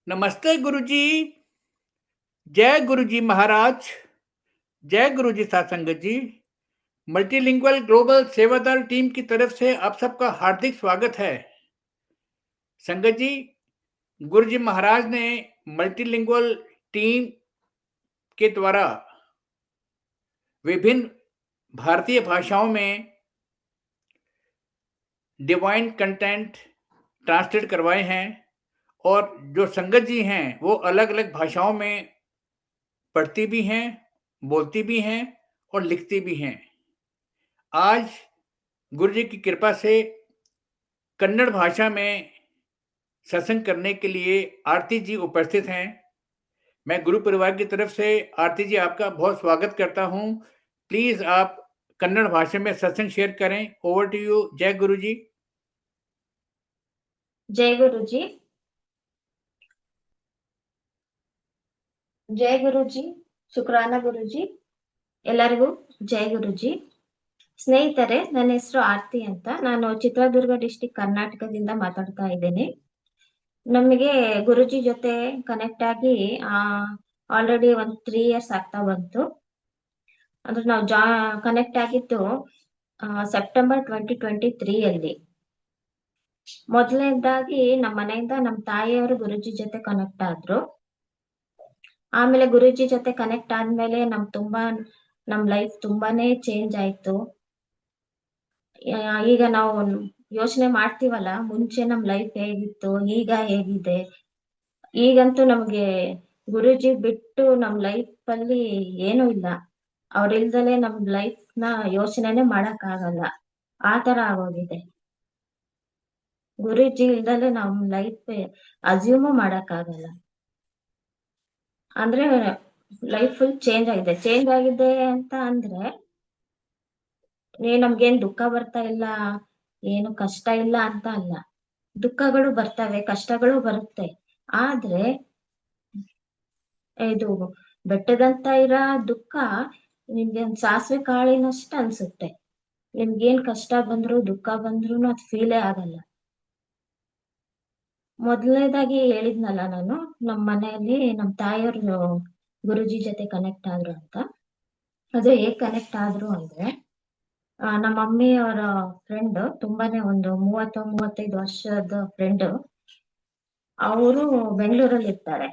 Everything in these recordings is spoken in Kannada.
नमस्ते गुरुजी। जय गुरुजी महाराज। जय गुरुजी सासंगत जी। मल्टीलिंगुअल ग्लोबल सेवादार टीम की तरफ से आप सबका हार्दिक स्वागत है। संगत जी, गुरुजी महाराज ने मल्टीलिंगुअल टीम के द्वारा विभिन्न भारतीय भाषाओं में डिवाइन कंटेंट ट्रांसलेट करवाए हैं और जो संगत जी हैं वो अलग अलग भाषाओं में पढ़ती भी हैं, बोलती भी हैं और लिखती भी हैं। आज गुरु जी की कृपा से कन्नड़ भाषा में सत्संग करने के लिए आरती जी उपस्थित हैं। मैं गुरु परिवार की तरफ से आरती जी आपका बहुत स्वागत करता हूं। प्लीज आप कन्नड़ भाषा में सत्संग शेयर करें। Over to you. जय गुरु जी। जय गुरुजी। जय गुरुजी। ಶುಕ್ರಾನ ಗುರುಜಿ. ಎಲ್ಲರಿಗೂ ಜೈ ಗುರುಜಿ. ಸ್ನೇಹಿತರೆ, ನನ್ನ ಹೆಸರು ಆರ್ತಿ ಅಂತ. ನಾನು ಚಿತ್ರದುರ್ಗ ಡಿಸ್ಟಿಕ್ ಕರ್ನಾಟಕದಿಂದ ಮಾತಾಡ್ತಾ ಇದ್ದೇನೆ. ನಮಗೆ ಗುರುಜಿ ಜೊತೆ ಕನೆಕ್ಟ್ ಆಗಿ ಆಲ್ರೆಡಿ ಒಂದು 3 ಇಯರ್ಸ್ ಆಗ್ತಾ ಬಂತು. ಅಂದ್ರೆ ನಾವು ಕನೆಕ್ಟ್ ಆಗಿದ್ದು ಸೆಪ್ಟೆಂಬರ್ 2023 ಅಲ್ಲಿ. ಮೊದಲನೇದಾಗಿ ನಮ್ಮ ಮನೆಯಿಂದ ನಮ್ಮ ತಾಯಿಯವರು ಗುರುಜಿ ಜೊತೆ ಕನೆಕ್ಟ್ ಆದ್ರು. ಆಮೇಲೆ ಗುರೂಜಿ ಜೊತೆ ಕನೆಕ್ಟ್ ಆದ್ಮೇಲೆ ನಮ್ ಲೈಫ್ ತುಂಬಾನೇ ಚೇಂಜ್ ಆಯ್ತು. ಈಗ ನಾವು ಯೋಚನೆ ಮಾಡ್ತೀವಲ್ಲ, ಮುಂಚೆ ನಮ್ ಲೈಫ್ ಹೇಗಿತ್ತು, ಈಗ ಹೇಗಿದೆ. ಈಗಂತೂ ನಮ್ಗೆ ಗುರೂಜಿ ಬಿಟ್ಟು ನಮ್ ಲೈಫ್ ಅಲ್ಲಿ ಏನೂ ಇಲ್ಲ. ಅವ್ರಿಲ್ದಲೆ ನಮ್ ಲೈಫ್ ನ ಯೋಚನೆನೆ ಮಾಡಕ್ ಆಗಲ್ಲ, ಆ ತರ ಆಗೋಗಿದೆ. ಗುರೂಜಿ ಇಲ್ದಲೆ ನಮ್ ಲೈಫ್ ಅಸ್ಯೂಮ್ ಮಾಡಕ್ ಆಗಲ್ಲ. ಅಂದ್ರೆ ಲೈಫ್ ಫುಲ್ ಚೇಂಜ್ ಆಗಿದೆ ಅಂತ ಅಂದ್ರೆ ನಮ್ಗೇನ್ ದುಃಖ ಬರ್ತಾ ಇಲ್ಲ, ಏನು ಕಷ್ಟ ಇಲ್ಲ ಅಂತ ಅಲ್ಲ. ದುಃಖಗಳು ಬರ್ತವೆ, ಕಷ್ಟಗಳು ಬರುತ್ತೆ. ಆದ್ರೆ ಇದು ಬೆಟ್ಟದಂತ ಇರೋ ದುಃಖ ನಿಮ್ಗೆ ಒಂದ್ ಸಾಸಿವೆ ಕಾಳಿನಷ್ಟ ಅನ್ಸುತ್ತೆ. ನಿಮ್ಗೇನ್ ಕಷ್ಟ ಬಂದ್ರು ದುಃಖ ಬಂದ್ರು ಅದ್ ಫೀಲೇ ಆಗಲ್ಲ. ಮೊದಲನೇದಾಗಿ ಹೇಳಿದ್ನಲ್ಲ ನಾನು, ನಮ್ ಮನೆಯಲ್ಲಿ ನಮ್ ತಾಯಿಯವ್ರು ಗುರುಜಿ ಜೊತೆ ಕನೆಕ್ಟ್ ಆದ್ರು ಅಂತ. ಅದು ಹೇಗ್ ಕನೆಕ್ಟ್ ಆದ್ರು ಅಂದ್ರೆ, ನಮ್ಮ ಮಮ್ಮಿ ಅವರ ಫ್ರೆಂಡ್, ತುಂಬಾನೇ ಒಂದು 30-35 ವರ್ಷದ ಫ್ರೆಂಡ್. ಅವರು ಬೆಂಗಳೂರಲ್ಲಿ ಇರ್ತಾರೆ.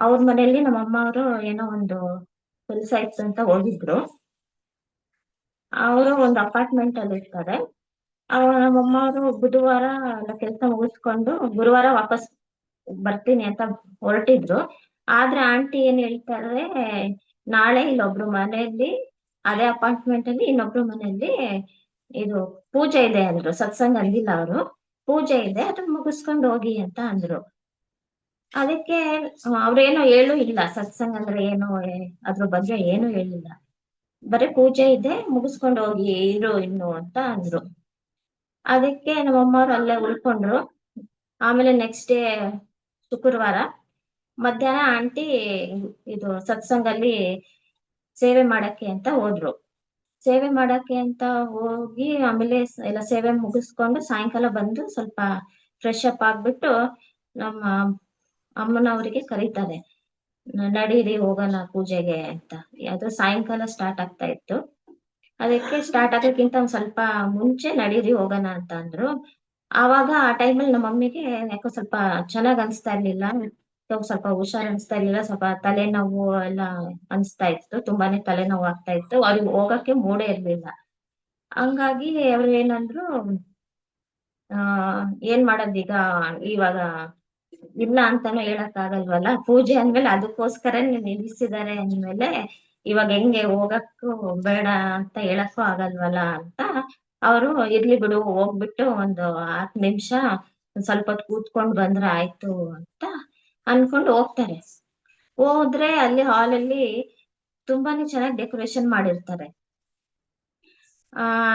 ಅವ್ರ ಮನೆಯಲ್ಲಿ ನಮ್ಮ ಅಮ್ಮ ಅವರು ಏನೋ ಒಂದು ಕೆಲ್ಸ ಇತ್ತು ಅಂತ ಹೋಗಿದ್ರು. ಅವರು ಒಂದು ಅಪಾರ್ಟ್ಮೆಂಟ್ ಅಲ್ಲಿ ಇರ್ತಾರೆ. ನಮ್ಮಮ್ಮ ಅವರು ಬುಧವಾರ ಎಲ್ಲ ಕೆಲಸ ಮುಗಿಸ್ಕೊಂಡು ಗುರುವಾರ ವಾಪಸ್ ಬರ್ತೀನಿ ಅಂತ ಹೊರಟಿದ್ರು. ಆದ್ರೆ ಆಂಟಿ ಏನ್ ಹೇಳ್ತಾರೆ, ನಾಳೆ ಇಲ್ಲೊಬ್ರು ಮನೆಯಲ್ಲಿ, ಅದೇ ಅಪಾರ್ಟ್ಮೆಂಟ್ ಅಲ್ಲಿ ಇನ್ನೊಬ್ರು ಮನೆಯಲ್ಲಿ ಇದು ಪೂಜೆ ಇದೆ ಅಂದ್ರು. ಸತ್ಸಂಗ್ ಅಂದಿಲ್ಲ ಅವರು, ಪೂಜೆ ಇದೆ, ಅದನ್ನ ಮುಗಿಸ್ಕೊಂಡು ಹೋಗಿ ಅಂತ ಅಂದ್ರು. ಅದಕ್ಕೆ ಅವ್ರೇನೋ ಹೇಳು ಇಲ್ಲ, ಸತ್ಸಂಗ್ ಅಂದ್ರೆ ಏನು ಅದ್ರ ಬಗ್ಗೆ ಏನು ಹೇಳಿಲ್ಲ. ಬರೀ ಪೂಜೆ ಇದೆ, ಮುಗಿಸ್ಕೊಂಡು ಹೋಗಿ ಇರು ಇನ್ನು ಅಂತ ಅಂದ್ರು. ಅದಕ್ಕೆ ನಮ್ಮಮ್ಮವ್ರು ಅಲ್ಲೇ ಉಳ್ಕೊಂಡ್ರು. ಆಮೇಲೆ ನೆಕ್ಸ್ಟ್ ಡೇ ಶುಕ್ರವಾರ ಮಧ್ಯಾಹ್ನ ಆಂಟಿ ಇದು ಸತ್ಸಂಗಲ್ಲಿ ಸೇವೆ ಮಾಡಕ್ಕೆ ಅಂತ ಹೋದ್ರು. ಸೇವೆ ಮಾಡಕ್ಕೆ ಅಂತ ಹೋಗಿ ಆಮೇಲೆ ಎಲ್ಲ ಸೇವೆ ಮುಗಿಸ್ಕೊಂಡು ಸಾಯಂಕಾಲ ಬಂದು ಸ್ವಲ್ಪ ಫ್ರೆಶ್ ಅಪ್ ಆಗ್ಬಿಟ್ಟು ನಮ್ಮ ಅಮ್ಮನವರಿಗೆ ಕರೀತಾರೆ, ನಡೀರಿ ಹೋಗೋಣ ಪೂಜೆಗೆ ಅಂತ. ಅದು ಸಾಯಂಕಾಲ ಸ್ಟಾರ್ಟ್ ಆಗ್ತಾ ಇತ್ತು. ಅದಕ್ಕೆ ಸ್ಟಾರ್ಟ್ ಆಗೋಕ್ಕಿಂತ ಒಂದ್ ಸ್ವಲ್ಪ ಮುಂಚೆ ನಡೀರಿ ಹೋಗೋಣ ಅಂತ ಅಂದ್ರು. ಆವಾಗ ಆ ಟೈಮಲ್ಲಿ ನಮ್ಮ ಮಮ್ಮಿಗೆ ಯಾಕೋ ಸ್ವಲ್ಪ ಚೆನ್ನಾಗ್ ಅನ್ಸ್ತಾ ಇರ್ಲಿಲ್ಲ, ಸ್ವಲ್ಪ ಹುಷಾರ್ ಅನ್ಸ್ತಾ ಇರ್ಲಿಲ್ಲ, ಸ್ವಲ್ಪ ತಲೆನೋವು ಎಲ್ಲ ಅನ್ಸ್ತಾ ಇತ್ತು, ತುಂಬಾನೇ ತಲೆನೋವು ಆಗ್ತಾ ಇತ್ತು. ಅವ್ರಿಗೆ ಹೋಗಕ್ಕೆ ಮೂಡೇ ಇರ್ಲಿಲ್ಲ. ಹಂಗಾಗಿ ಅವ್ರು ಏನಂದ್ರು, ಆ ಏನ್ ಮಾಡೋದೀಗ, ಇವಾಗ ಇಲ್ಲ ಅಂತಾನು ಹೇಳಕ್ ಆಗಲ್ವಲ್ಲ, ಪೂಜೆ ಅಂದ್ಮೇಲೆ ಅದಕ್ಕೋಸ್ಕರ ನಿಲ್ಲಿಸಿದ್ದಾರೆ ಅಂದ್ಮೇಲೆ ಇವಾಗ ಹೆಂಗೆ ಹೋಗಕ್ಕೂ ಬೇಡ ಅಂತ ಹೇಳಕ್ಕೂ ಆಗಲ್ವಲ್ಲ ಅಂತ ಅವರು, ಇರ್ಲಿ ಬಿಡು ಹೋಗ್ಬಿಟ್ಟು ಒಂದು 10 ನಿಮಿಷ ಸ್ವಲ್ಪ ಹೊತ್ತು ಕೂತ್ಕೊಂಡ್ ಬಂದ್ರೆ ಆಯ್ತು ಅಂತ ಅನ್ಕೊಂಡು ಹೋಗ್ತಾರೆ. ಹೋದ್ರೆ ಅಲ್ಲಿ ಹಾಲಲ್ಲಿ ತುಂಬಾನೇ ಚೆನ್ನಾಗಿ ಡೆಕೋರೇಷನ್ ಮಾಡಿರ್ತಾರೆ.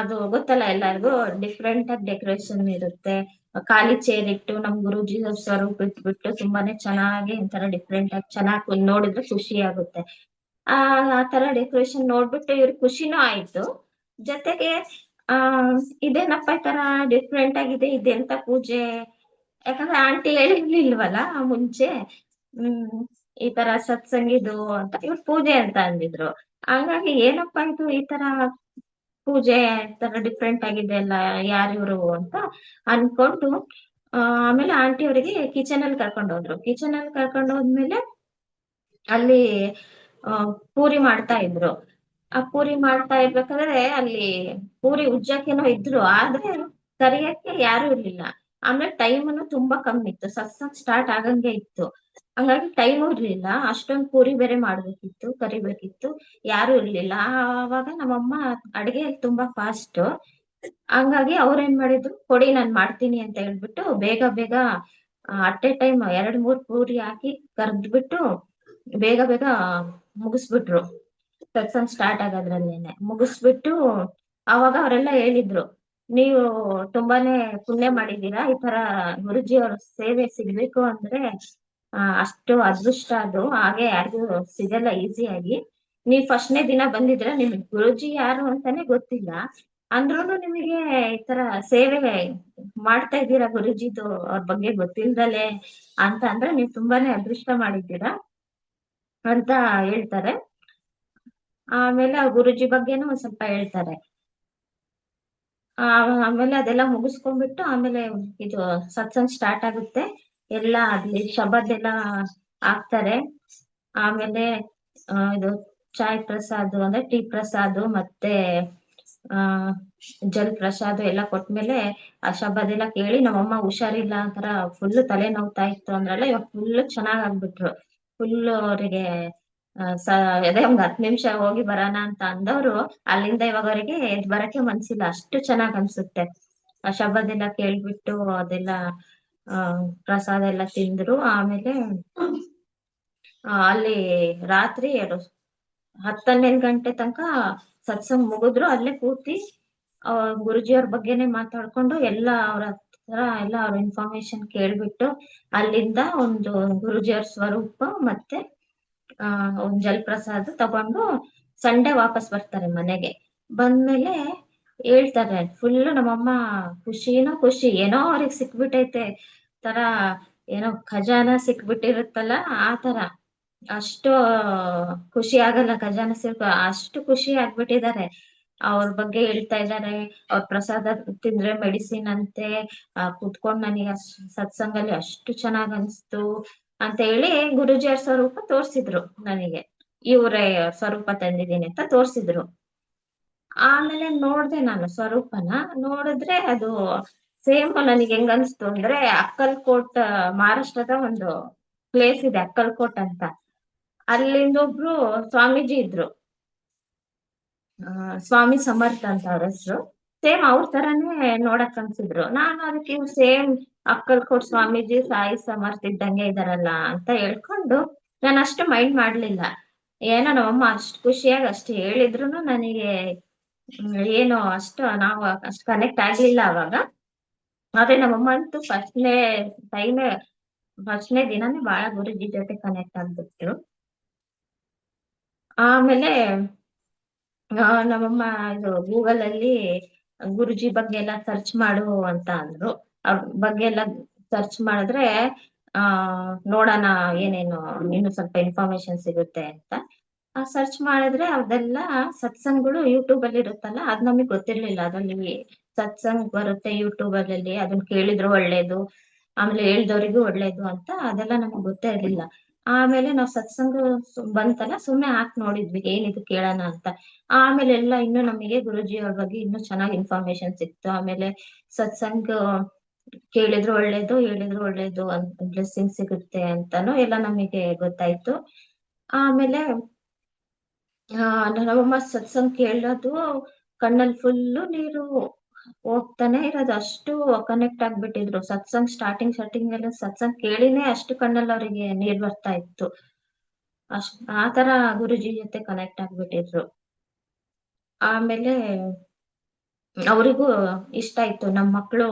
ಅದು ಗೊತ್ತಲ್ಲ ಎಲ್ಲರಿಗೂ, ಡಿಫ್ರೆಂಟ್ ಆಗಿ ಡೆಕೋರೇಷನ್ ಇರುತ್ತೆ. ಖಾಲಿ ಚೇರ್ ಇಟ್ಟು ನಮ್ ಗುರುಜಿ ಸ್ವರೂಪ ಬಿಟ್ಬಿಟ್ಟು ತುಂಬಾನೇ ಚೆನ್ನಾಗಿ ಒಂಥರ ಡಿಫ್ರೆಂಟ್ ಆಗಿ ಚೆನ್ನಾಗಿ ನೋಡಿದ್ರೆ ಖುಷಿ ಆಗುತ್ತೆ. ಆ ಆ ತರ ಡೆಕೋರೇಷನ್ ನೋಡ್ಬಿಟ್ಟು ಇವ್ರ ಖುಷಿನೂ ಆಯ್ತು. ಜೊತೆಗೆ ಆ ಇದೇನಪ್ಪ ಈ ತರ ಡಿಫ್ರೆಂಟ್ ಆಗಿದೆ, ಇದೆಂತ ಪೂಜೆ, ಯಾಕಂದ್ರೆ ಆಂಟಿ ಹೇಳಿರ್ಲಿಲ್ವಲ್ಲ ಮುಂಚೆ. ಹ್ಮ್ ಈ ತರ ಸತ್ಸಂಗಿದು ಅಂತ ಇವ್ರು ಪೂಜೆ ಅಂತ ಅಂದಿದ್ರು. ಹಂಗಾಗಿ ಏನಪ್ಪಾ ಇದು ಈ ತರ ಪೂಜೆ ತರ ಡಿಫ್ರೆಂಟ್ ಆಗಿದೆ ಅಲ್ಲ, ಯಾರಿವ್ರು ಅಂತ ಅನ್ಕೊಂಡು ಆಮೇಲೆ ಆಂಟಿ ಅವರಿಗೆ ಕಿಚನ್ ಅಲ್ಲಿ ಕರ್ಕೊಂಡು ಹೋದ್ರು. ಕಿಚನ್ ಅಲ್ಲಿ ಕರ್ಕೊಂಡು ಹೋದ್ಮೇಲೆ ಅಲ್ಲಿ ಪೂರಿ ಮಾಡ್ತಾ ಇದ್ರು. ಆ ಪೂರಿ ಮಾಡ್ತಾ ಇರ್ಬೇಕಾದ್ರೆ ಅಲ್ಲಿ ಪೂರಿ ಉಜ್ಜಕ್ಕೆನೋ ಇದ್ರು, ಆದ್ರೆ ಕರಿಯಕ್ಕೆ ಯಾರು ಇರ್ಲಿಲ್ಲ. ಆಮೇಲೆ ಟೈಮನ್ನು ತುಂಬಾ ಕಮ್ಮಿ ಇತ್ತು, ಸತ್ಸಂಗ್ ಸ್ಟಾರ್ಟ್ ಆಗಂಗೆ ಇತ್ತು. ಹಂಗಾಗಿ ಟೈಮ್ ಇರ್ಲಿಲ್ಲ, ಅಷ್ಟೊಂದು ಪೂರಿ ಬೇರೆ ಮಾಡ್ಬೇಕಿತ್ತು, ಕರಿಬೇಕಿತ್ತು, ಯಾರು ಇರ್ಲಿಲ್ಲ. ಆವಾಗ ನಮ್ಮಮ್ಮ ಅಡಿಗೆಯಲ್ಲಿ ತುಂಬಾ ಫಾಸ್ಟ್. ಹಂಗಾಗಿ ಅವ್ರೇನ್ ಮಾಡಿದ್ರು, ಕೊಡಿ ನಾನ್ ಮಾಡ್ತೀನಿ ಅಂತ ಹೇಳ್ಬಿಟ್ಟು ಬೇಗ ಬೇಗ ಅಟ್ ಎ ಟೈಮ್ 2-3 ಪೂರಿ ಹಾಕಿ ಕರ್ದ್ಬಿಟ್ಟು ಬೇಗ ಬೇಗ ಮುಗಿಸ್ಬಿಟ್ರು. ಸತ್ಸಂಗ್ ಸ್ಟಾರ್ಟ್ ಆಗೋದ್ರಲ್ಲೇನೆ ಮುಗಿಸ್ಬಿಟ್ಟು ಅವಾಗ ಅವರೆಲ್ಲ ಹೇಳಿದ್ರು, ನೀವು ತುಂಬಾನೇ ಪುಣ್ಯ ಮಾಡಿದೀರಾ, ಈ ತರ ಗುರುಜಿ ಅವ್ರ ಸೇವೆ ಸಿಗ್ಬೇಕು ಅಂದ್ರೆ ಅಷ್ಟು ಅದೃಷ್ಟ ಅದು, ಹಾಗೆ ಯಾರಿಗೂ ಸಿಗಲ್ಲ ಈಸಿಯಾಗಿ. ನೀವ್ ಫಸ್ಟ್ನೇ ದಿನ ಬಂದಿದ್ರ, ನಿಮ್ಗೆ ಗುರುಜಿ ಯಾರು ಅಂತಾನೆ ಗೊತ್ತಿಲ್ಲ, ಅಂದ್ರೂನು ನಿಮಗೆ ಈ ತರ ಸೇವೆ ಮಾಡ್ತಾ ಇದ್ದೀರಾ ಗುರುಜಿದು ಅವ್ರ ಬಗ್ಗೆ ಗೊತ್ತಿಲ್ದಲೆ ಅಂತ ಅಂದ್ರೆ ನೀವ್ ತುಂಬಾನೇ ಅದೃಷ್ಟ ಮಾಡಿದ್ದೀರಾ ಅಂತ ಹೇಳ್ತಾರೆ. ಆಮೇಲೆ ಆ ಗುರುಜಿ ಬಗ್ಗೆನೂ ಒಂದ್ ಸ್ವಲ್ಪ ಹೇಳ್ತಾರೆ. ಆಮೇಲೆ ಅದೆಲ್ಲ ಮುಗಿಸ್ಕೊಂಡ್ಬಿಟ್ಟು ಆಮೇಲೆ ಇದು ಸತ್ಸಂಗ್ ಸ್ಟಾರ್ಟ್ ಆಗುತ್ತೆ. ಎಲ್ಲ ಅಲ್ಲಿ ಶಬದ್ ಎಲ್ಲ ಹಾಕ್ತಾರೆ. ಆಮೇಲೆ ಇದು ಚಾಯ್ ಪ್ರಸಾದ್ ಅಂದ್ರೆ ಟೀ ಪ್ರಸಾದ್ ಮತ್ತೆ ಆ ಜಲ್ ಪ್ರಸಾದ್ ಎಲ್ಲ ಕೊಟ್ಮೇಲೆ ಆ ಶಬದ್ ಎಲ್ಲ ಕೇಳಿ ನಮ್ಮಮ್ಮ ಹುಷಾರಿಲ್ಲ ಅಂತರ ಫುಲ್ ತಲೆ ನೋವ್ತಾ ಇತ್ತು ಅಂದ್ರಲ್ಲ, ಇವಾಗ ಫುಲ್ ಚೆನ್ನಾಗ್ ಆಗ್ಬಿಟ್ರು. ಫುಲ್ ಅವರಿಗೆ ಅದೇ ಒಂದ್ 10 ನಿಮಿಷ ಹೋಗಿ ಬರೋಣ ಅಂತ ಅಂದವ್ರು, ಅಲ್ಲಿಂದ ಇವಾಗ ಅವರಿಗೆ ಎದ್ ಬರಕ್ಕೆ ಮನ್ಸಿಲ್ಲ, ಅಷ್ಟು ಚೆನ್ನಾಗ್ ಅನ್ಸುತ್ತೆ. ಆ ಶಬದ್ ಎಲ್ಲ ಕೇಳ್ಬಿಟ್ಟು ಅದೆಲ್ಲ ಪ್ರಸಾದ ಎಲ್ಲ ತಿಂದ್ರು. ಆಮೇಲೆ ಅಲ್ಲಿ ರಾತ್ರಿ 10-11 ಗಂಟೆ ತನಕ ಸತ್ಸಂಗ್ ಮುಗಿದ್ರು. ಅಲ್ಲೇ ಕೂತಿ ಗುರುಜಿಯವ್ರ ಬಗ್ಗೆನೆ ಮಾತಾಡ್ಕೊಂಡು ಎಲ್ಲ ಅವ್ರ ಹತ್ರ ಎಲ್ಲ ಅವ್ರ ಇನ್ಫಾರ್ಮೇಶನ್ ಕೇಳ್ಬಿಟ್ಟು ಅಲ್ಲಿಂದ ಒಂದು ಗುರುಜಿಯವ್ರ ಸ್ವರೂಪ ಮತ್ತೆ ಒಂದ್ ಜಲಪ್ರಸಾದ ತಗೊಂಡು ಸಂಡೆ ವಾಪಸ್ ಬರ್ತಾರೆ ಮನೆಗೆ. ಬಂದ್ಮೇಲೆ ಹೇಳ್ತಾರೆ, ಫುಲ್ ನಮ್ಮಮ್ಮ ಖುಷಿನೋ ಖುಷಿ, ಏನೋ ಅವ್ರಿಗೆ ಸಿಕ್ಬಿಟ್ಟೈತೆ ತರ, ಏನೋ ಖಜಾನ ಸಿಕ್ಬಿಟ್ಟಿರುತ್ತಲ್ಲ ಆ ತರ. ಅಷ್ಟು ಖುಷಿ ಆಗಲ್ಲ, ಖಜಾನ ಅಷ್ಟು ಖುಷಿ ಆಗ್ಬಿಟ್ಟಿದ್ದಾರೆ. ಅವ್ರ ಬಗ್ಗೆ ಹೇಳ್ತಾ ಇದ್ದಾರೆ, ಅವ್ರ ಪ್ರಸಾದ ತಿಂದ್ರೆ ಮೆಡಿಸಿನ್ ಅಂತೆ, ಕುತ್ಕೊಂಡ್ ನನಗೆ ಸತ್ಸಂಗಲ್ಲಿ ಅಷ್ಟು ಚೆನ್ನಾಗ್ ಅನ್ಸ್ತು ಅಂತ ಹೇಳಿ ಗುರುಜಿಯವ್ರ ಸ್ವರೂಪ ತೋರ್ಸಿದ್ರು ನನಗೆ. ಇವ್ರೇ ಸ್ವರೂಪ ತಂದಿದ್ದೀನಿ ಅಂತ ತೋರ್ಸಿದ್ರು. ಆಮೇಲೆ ನೋಡ್ದೆ ನಾನು ಸ್ವರೂಪನ, ನೋಡಿದ್ರೆ ಅದು ಸೇಮ್ ನನಗೆ ಹೆಂಗ್ ಅನ್ಸ್ತು ಅಂದ್ರೆ, ಅಕ್ಕಲ್ಕೋಟ್ ಮಹಾರಾಷ್ಟ್ರದ ಒಂದು ಪ್ಲೇಸ್ ಇದೆ ಅಕ್ಕಲ್ಕೋಟ್ ಅಂತ, ಅಲ್ಲಿಂದ ಒಬ್ರು ಸ್ವಾಮೀಜಿ ಇದ್ರು, ಸ್ವಾಮಿ ಸಮರ್ಥ ಅಂತ ಅವ್ರ ಹೆಸರು. ಸೇಮ್ ಅವ್ರ ತರಾನೇ ನೋಡಕ್ ಅನ್ಸಿದ್ರು. ನಾನು ಅದಕ್ಕೆ ಇವ್ರು ಸೇಮ್ ಅಕ್ಕಲ್ಕೋಟ್ ಸ್ವಾಮೀಜಿ ಸಾಯಿ ಸಮರ್ಥ ಇದ್ದಂಗೆ ಇದಾರಲ್ಲ ಅಂತ ಹೇಳ್ಕೊಂಡು ನಾನು ಅಷ್ಟು ಮೈಂಡ್ ಮಾಡ್ಲಿಲ್ಲ. ಏನೋ ನಮ್ಮಮ್ಮ ಅಷ್ಟು ಖುಷಿಯಾಗಿ ಅಷ್ಟು ಹೇಳಿದ್ರು ನನಗೆ ಏನು ಅಷ್ಟು ನಾವು ಅಷ್ಟು ಕನೆಕ್ಟ್ ಆಗ್ಲಿಲ್ಲ ಅವಾಗ. ಆದ್ರೆ ನಮ್ಮಮ್ಮ ಅಂತೂ ಫಸ್ಟ್ನೇ ದಿನಾನೇ ಬಹಳ ಗುರುಜಿ ಜೊತೆ ಕನೆಕ್ಟ್ ಆಗ್ಬಿಟ್ರು. ಆಮೇಲೆ ನಮ್ಮಮ್ಮ ಇದು ಗೂಗಲ್ ಅಲ್ಲಿ ಗುರುಜಿ ಬಗ್ಗೆ ಎಲ್ಲ ಸರ್ಚ್ ಮಾಡು ಅಂತ ಅಂದ್ರು. ಅವ್ರ ಬಗ್ಗೆ ಎಲ್ಲ ಸರ್ಚ್ ಮಾಡಿದ್ರೆ ನೋಡೋಣ ಏನೇನು ಇನ್ನು ಸ್ವಲ್ಪ ಇನ್ಫಾರ್ಮೇಶನ್ ಸಿಗುತ್ತೆ ಅಂತ ಸರ್ಚ್ ಮಾಡಿದ್ರೆ ಅವ್ರದೆಲ್ಲ ಸತ್ಸಂಗ್ಗಳು ಯೂಟ್ಯೂಬ್ ಅಲ್ಲಿ ಇರುತ್ತಲ್ಲ, ಅದ್ ನಮಗ್ ಗೊತ್ತಿರ್ಲಿಲ್ಲ. ಅದ್ರಲ್ಲಿ ಸತ್ಸಂಗ್ ಬರುತ್ತೆ ಯೂಟ್ಯೂಬ್ ಅಲ್ಲಿ, ಅದನ್ನ ಕೇಳಿದ್ರು ಒಳ್ಳೇದು, ಆಮೇಲೆ ಹೇಳ್ದವ್ರಿಗೂ ಒಳ್ಳೇದು ಅಂತ ಅದೆಲ್ಲ ನಮಗ್ ಗೊತ್ತೇ ಇರ್ಲಿಲ್ಲ. ಆಮೇಲೆ ನಾವ್ ಸತ್ಸಂಗ ಬಂತಲ್ಲ, ಸುಮ್ನೆ ಹಾಕ್ ನೋಡಿದ್ವಿ ಏನಿದು ಕೇಳೋಣ ಅಂತ. ಆಮೇಲೆ ಎಲ್ಲ ಇನ್ನು ನಮಗೆ ಗುರುಜಿ ಅವ್ರ ಬಗ್ಗೆ ಇನ್ನೂ ಚೆನ್ನಾಗಿ ಇನ್ಫಾರ್ಮೇಶನ್ ಸಿಕ್ತು. ಆಮೇಲೆ ಸತ್ಸಂಗ್ ಕೇಳಿದ್ರು ಒಳ್ಳೇದು, ಹೇಳಿದ್ರು ಒಳ್ಳೇದು ಅಂತ ಬ್ಲೆಸ್ಸಿಂಗ್ ಸಿಗುತ್ತೆ ಅಂತಾನು ಎಲ್ಲ ನಮಗೆ ಗೊತ್ತಾಯ್ತು. ಆಮೇಲೆ ನಮ್ಮಮ್ಮ ಸತ್ಸಂಗ್ ಕೇಳೋದು ಕಣ್ಣಲ್ಲಿ ಫುಲ್ಲು ನೀರು ಹೋಗ್ತಾನೆ ಇರೋದು, ಅಷ್ಟು ಕನೆಕ್ಟ್ ಆಗ್ಬಿಟ್ಟಿದ್ರು. ಸತ್ಸಂಗ್ ಸ್ಟಾರ್ಟಿಂಗ್ ಎಲ್ಲ ಸತ್ಸಂಗ್ ಕೇಳಿನೇ ಅಷ್ಟು ಕಣ್ಣಲ್ಲಿ ಅವರಿಗೆ ನೀರ್ ಬರ್ತಾ ಇತ್ತು. ಆತರ ಗುರುಜಿ ಜೊತೆ ಕನೆಕ್ಟ್ ಆಗ್ಬಿಟ್ಟಿದ್ರು. ಆಮೇಲೆ ಅವರಿಗೂ ಇಷ್ಟ ಇತ್ತು ನಮ್ ಮಕ್ಳು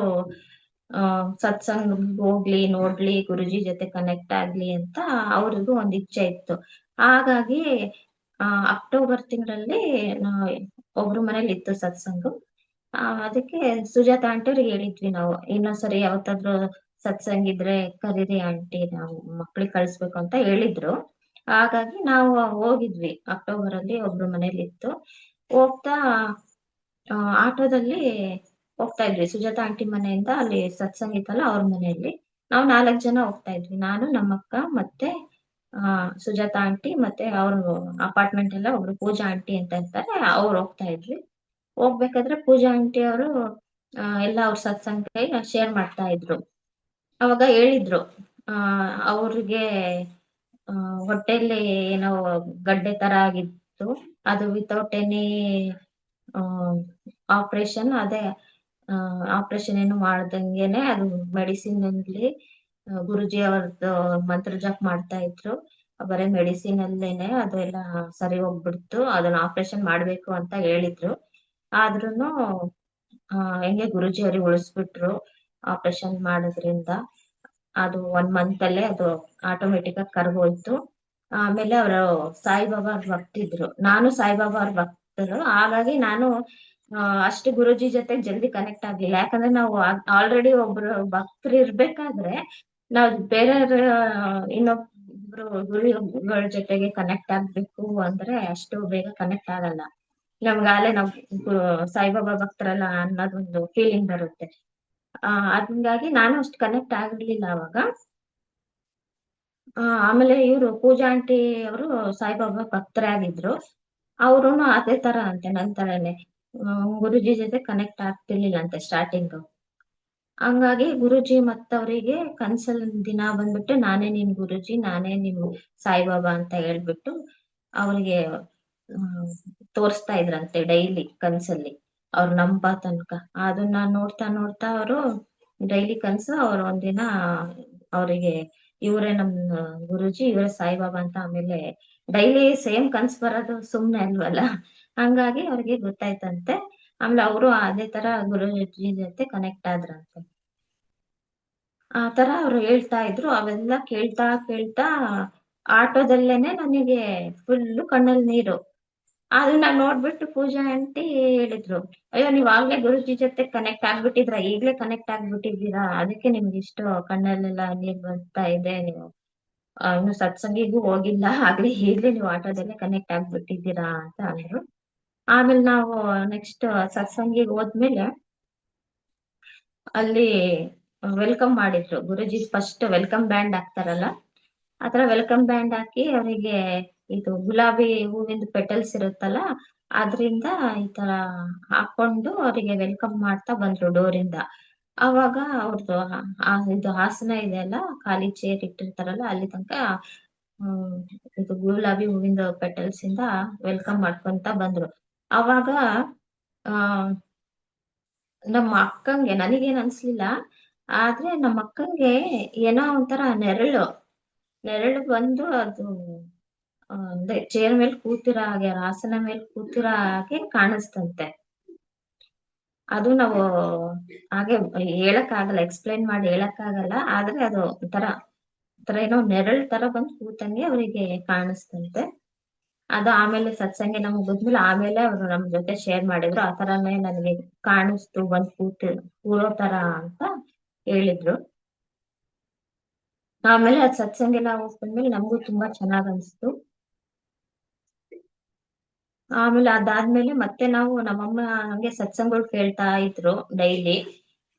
ಸತ್ಸಂಗ್ ಹೋಗ್ಲಿ ನೋಡ್ಲಿ ಗುರುಜಿ ಜೊತೆ ಕನೆಕ್ಟ್ ಆಗ್ಲಿ ಅಂತ ಅವ್ರಿಗೂ ಒಂದ್ ಇಚ್ಛೆ ಇತ್ತು. ಹಾಗಾಗಿ ಅಕ್ಟೋಬರ್ ತಿಂಗಳಲ್ಲಿ ಒಬ್ರು ಮನೇಲಿ ಇತ್ತು ಸತ್ಸಂಗು. ಅದಕ್ಕೆ ಸುಜಾತ ಆಂಟಿ ಅವ್ರಿಗೆ ಹೇಳಿದ್ವಿ ನಾವು, ಇನ್ನೊಂದ್ಸರಿ ಯಾವತ್ತಾದ್ರೂ ಸತ್ಸಂಗ್ ಇದ್ರೆ ಕರೀರಿ ಆಂಟಿ, ನಾವು ಮಕ್ಳಿಗೆ ಕಳಿಸ್ಬೇಕು ಅಂತ ಹೇಳಿದ್ರು. ಹಾಗಾಗಿ ನಾವು ಹೋಗಿದ್ವಿ. ಅಕ್ಟೋಬರ್ ಅಲ್ಲಿ ಒಬ್ರು ಮನೇಲಿ ಇತ್ತು. ಹೋಗ್ತಾ ಆಟೋದಲ್ಲಿ ಹೋಗ್ತಾ ಇದ್ವಿ. ಸುಜಾತ ಆಂಟಿ ಮನೆಯಿಂದ ಅಲ್ಲಿ ಸತ್ಸಂಗ್ ಇತ್ತಲ್ಲ ಅವ್ರ ಮನೆಯಲ್ಲಿ. ನಾವು 4 ಜನ ಹೋಗ್ತಾ ಇದ್ವಿ. ನಾನು, ನಮ್ಮಕ್ಕ, ಮತ್ತೆ ಸುಜಾತ ಆಂಟಿ, ಮತ್ತೆ ಅವ್ರ ಅಪಾರ್ಟ್ಮೆಂಟ್ ಎಲ್ಲ ಒಬ್ರು ಪೂಜಾ ಆಂಟಿ ಅಂತ ಇರ್ತಾರೆ, ಅವ್ರು ಹೋಗ್ತಾ ಇದ್ವಿ. ಹೋಗ್ಬೇಕಾದ್ರೆ ಪೂಜಾ ಆಂಟಿ ಅವರು ಎಲ್ಲ ಅವ್ರ ಸತ್ಸಂಗಕ್ಕೆ ಶೇರ್ ಮಾಡ್ತಾ ಇದ್ರು. ಅವಾಗ ಹೇಳಿದ್ರು ಅವ್ರಿಗೆ ಹೊಟ್ಟೆಲಿ ಏನೋ ಗಡ್ಡೆ ತರ ಆಗಿತ್ತು. ಅದು ವಿತೌಟ್ ಎನಿ ಆಪರೇಷನ್, ಅದೇ ಆಪರೇಷನ್ ಏನು ಮಾಡ್ದಂಗೆನೆ ಅದು ಮೆಡಿಸಿನ್ ಅಲ್ಲಿ ಗುರುಜಿ ಅವ್ರದ್ದು ಮಂತ್ರ ಜಪ ಮಾಡ್ತಾ ಇದ್ರು. ಬರೀ ಮೆಡಿಸಿನ್ ಅಲ್ಲೇನೆ ಅದೆಲ್ಲ ಸರಿ ಹೋಗ್ಬಿಡ್ತು, ಅದನ್ನ ಆಪರೇಷನ್ ಮಾಡ್ಬೇಕು ಅಂತ ಹೇಳಿದ್ರು. ಆದ್ರೂನು ಹೆಂಗೆ ಗುರುಜಿ ಅವ್ರಿಗೆ ಉಳಿಸ್ಬಿಟ್ರು ಆಪರೇಷನ್ ಮಾಡೋದ್ರಿಂದ. ಅದು 1 ಮಂತ್ ಅಲ್ಲೇ ಅದು ಆಟೋಮೆಟಿಕ್ ಆಗಿ ಕರ್ಗೋಯ್ತು. ಆಮೇಲೆ ಅವರು ಸಾಯಿಬಾಬಾ ಅವ್ರ ಭಕ್ತಿದ್ರು. ನಾನು ಸಾಯಿಬಾಬಾ ಅವ್ರ ಭಕ್ತರು. ಹಾಗಾಗಿ ನಾನು ಅಷ್ಟು ಗುರುಜಿ ಜೊತೆ ಜಲ್ದಿ ಕನೆಕ್ಟ್ ಆಗ್ಲಿಲ್ಲ. ಯಾಕಂದ್ರೆ ನಾವು ಆಲ್ರೆಡಿ ಒಬ್ರು ಭಕ್ತರು ಇರ್ಬೇಕಾದ್ರೆ ನಾವು ಬೇರೆ ಇನ್ನೊಬ್ರು ಗುರುಗಳ ಜೊತೆಗೆ ಕನೆಕ್ಟ್ ಆಗ್ಬೇಕು ಅಂದ್ರೆ ಅಷ್ಟು ಬೇಗ ಕನೆಕ್ಟ್ ಆಗಲ್ಲ. ನಮ್ಗಾಲೆ ನಾವು ಸಾಯಿಬಾಬಾ ಭಕ್ತರಲ್ಲ ಅನ್ನೋದೊಂದು ಫೀಲಿಂಗ್ ಬರುತ್ತೆ. ಹಂಗಾಗಿ ನಾನು ಅಷ್ಟು ಕನೆಕ್ಟ್ ಆಗಿರ್ಲಿಲ್ಲ ಅವಾಗ. ಆಮೇಲೆ ಇವ್ರು ಪೂಜಾ ಆಂಟಿ ಅವರು ಸಾಯಿಬಾಬಾ ಭಕ್ತರೇ ಆಗಿದ್ರು. ಅವ್ರುನು ಅದೇ ತರ ಅಂತೆ ನನ್ ತರನೇ ಗುರುಜಿ ಜೊತೆ ಕನೆಕ್ಟ್ ಆಗ್ತಿರ್ಲಿಲ್ಲ ಅಂತೆ ಸ್ಟಾರ್ಟಿಂಗ್. ಹಂಗಾಗಿ ಗುರುಜಿ ಮತ್ತವರಿಗೆ ಕನ್ಸಲ್ ದಿನ ಬಂದ್ಬಿಟ್ಟು ನಾನೇ ನಿಮ್ ಗುರುಜಿ, ನಾನೇ ನಿಮ್ ಸಾಯಿಬಾಬಾ ಅಂತ ಹೇಳ್ಬಿಟ್ಟು ಅವ್ರಿಗೆ ತೋರಿಸ್ತಾ ಇದ್ರಂತೆ ಡೈಲಿ ಕನ್ಸಲ್ಲಿ, ಅವ್ರು ನಂಬ ತನಕ. ಅದನ್ನ ನೋಡ್ತಾ ನೋಡ್ತಾ ಅವರು ಡೈಲಿ ಕನ್ಸು ಅವ್ರ ಒಂದಿನ ಅವರಿಗೆ ಇವರೇ ನಮ್ ಗುರುಜಿ, ಇವರೇ ಸಾಯಿಬಾಬಾ ಅಂತ ಆಮೇಲೆ ಡೈಲಿ ಸೇಮ್ ಕನ್ಸ್ ಬರೋದು ಸುಮ್ನೆ ಅಲ್ವಲ್ಲ. ಹಂಗಾಗಿ ಅವ್ರಿಗೆ ಗೊತ್ತಾಯ್ತಂತೆ. ಆಮೇಲೆ ಅವರು ಅದೇ ತರ ಗುರುಜಿ ಜೊತೆ ಕನೆಕ್ಟ್ ಆದ್ರಂತೆ. ಆ ತರ ಅವ್ರು ಹೇಳ್ತಾ ಇದ್ರು. ಅವೆಲ್ಲ ಕೇಳ್ತಾ ಕೇಳ್ತಾ ಆಟೋದಲ್ಲೇನೆ ನನಗೆ ಫುಲ್ಲು ಕಣ್ಣಲ್ಲಿ ನೀರು. ಅದನ್ನ ನೋಡ್ಬಿಟ್ಟು ಪೂಜಾ ಆಂಟಿ ಹೇಳಿದ್ರು, ಅಯ್ಯೋ ನೀವ್ ಆಗ್ಲೇ ಗುರುಜಿ ಜೊತೆ ಕನೆಕ್ಟ್ ಆಗ್ಬಿಟ್ಟಿದ್ರ, ಈಗ್ಲೇ ಕನೆಕ್ಟ್ ಆಗ್ಬಿಟ್ಟಿದ್ದೀರಾ, ಅದಕ್ಕೆ ನಿಮ್ಗೆ ಇಷ್ಟು ಕಣ್ಣಲ್ಲೆಲ್ಲ ನೀರ್ ಬರ್ತಾ ಇದೆ, ನೀವು ಇನ್ನು ಸತ್ಸಂಗಿಗೂ ಹೋಗಿಲ್ಲ, ಆಗ್ಲೇ ಈಗ್ಲೇ ನೀವು ಆಟೋದಲ್ಲೇ ಕನೆಕ್ಟ್ ಆಗ್ಬಿಟ್ಟಿದ್ದೀರಾ ಅಂತ ಅಂದ್ರು. ಆಮೇಲೆ ನಾವು ನೆಕ್ಸ್ಟ್ ಸತ್ಸಂಗಿಗೆ ಹೋದ್ಮೇಲೆ ಅಲ್ಲಿ ವೆಲ್ಕಮ್ ಮಾಡಿದ್ರು. ಗುರುಜಿ ಫಸ್ಟ್ ವೆಲ್ಕಮ್ ಬ್ಯಾಂಡ್ ಹಾಕ್ತಾರಲ್ಲ, ಆತರ ವೆಲ್ಕಮ್ ಬ್ಯಾಂಡ್ ಹಾಕಿ ಅವರಿಗೆ ಇದು ಗುಲಾಬಿ ಹೂವಿಂದ ಪೆಟಲ್ಸ್ ಇರುತ್ತಲ್ಲ ಅದ್ರಿಂದ ಈ ತರ ಹಾಕೊಂಡು ಅವರಿಗೆ ವೆಲ್ಕಮ್ ಮಾಡ್ತಾ ಬಂದ್ರು ಡೋರಿಂದ. ಅವಾಗ ಅವ್ರದ್ದು ಇದು ಹಾಸನ ಇದೆ ಅಲ್ಲ, ಖಾಲಿ ಚೇರ್ ಇಟ್ಟಿರ್ತಾರಲ್ಲ ಅಲ್ಲಿ ತನಕ ಇದು ಗುಲಾಬಿ ಹೂವಿಂದ ಪೆಟಲ್ಸ್ ಇಂದ ವೆಲ್ಕಮ್ ಮಾಡ್ಕೊಂತ ಬಂದ್ರು. ಅವಾಗ ಆ ನಮ್ಮ ಅಕ್ಕಂಗೆ, ನನಗೇನ್ ಅನ್ಸ್ಲಿಲ್ಲ, ಆದ್ರೆ ನಮ್ಮ ಅಕ್ಕಂಗೆ ಏನೋ ಒಂಥರ ನೆರಳು ಬಂದು ಅದು ಅಂದ್ರೆ ಚೇರ್ ಮೇಲೆ ಕೂತಿರೋ ಹಾಗೆ, ಹಾಸನ ಮೇಲೆ ಕೂತಿರೋ ಹಾಗೆ ಕಾಣಿಸ್ತಂತೆ. ಅದು ನಾವು ಹಾಗೆ ಆಗಲ್ಲ, ಎಕ್ಸ್ಪ್ಲೈನ್ ಮಾಡಿ ಆಗಲ್ಲ. ಆದ್ರೆ ಅದು ಒಂಥರ ಏನೋ ನೆರಳು ತರ ಬಂದು ಕೂತಂಗೆ ಅವರಿಗೆ ಕಾಣಿಸ್ತಂತೆ. ಅದು ಆಮೇಲೆ ಸತ್ಸಂಗಿ ನಮ್ಗೆ ಮುಗಿದ್ಮೇಲೆ ಆಮೇಲೆ ಅವರು ನಮ್ ಜೊತೆ ಶೇರ್ ಮಾಡಿದ್ರು. ಆ ತರಾನೇ ನನಗೆ ಕಾಣಿಸ್ತು, ಬಂದ್ ಕೂರೋ ತರ ಅಂತ ಹೇಳಿದ್ರು. ಆಮೇಲೆ ಅದ್ ಸತ್ಸಂಗ ಎಲ್ಲ ಹೋಗ್ಬಂದ್ಮೇಲೆ ನಮಗೂ ತುಂಬಾ ಚೆನ್ನಾಗ್ ಅನ್ಸ್ತು. ಆಮೇಲೆ ಅದಾದ್ಮೇಲೆ ಮತ್ತೆ ನಾವು ನಮ್ಮಮ್ಮ ಹಂಗೆ ಸತ್ಸಂಗಗಳು ಕೇಳ್ತಾ ಇದ್ರು ಡೈಲಿ.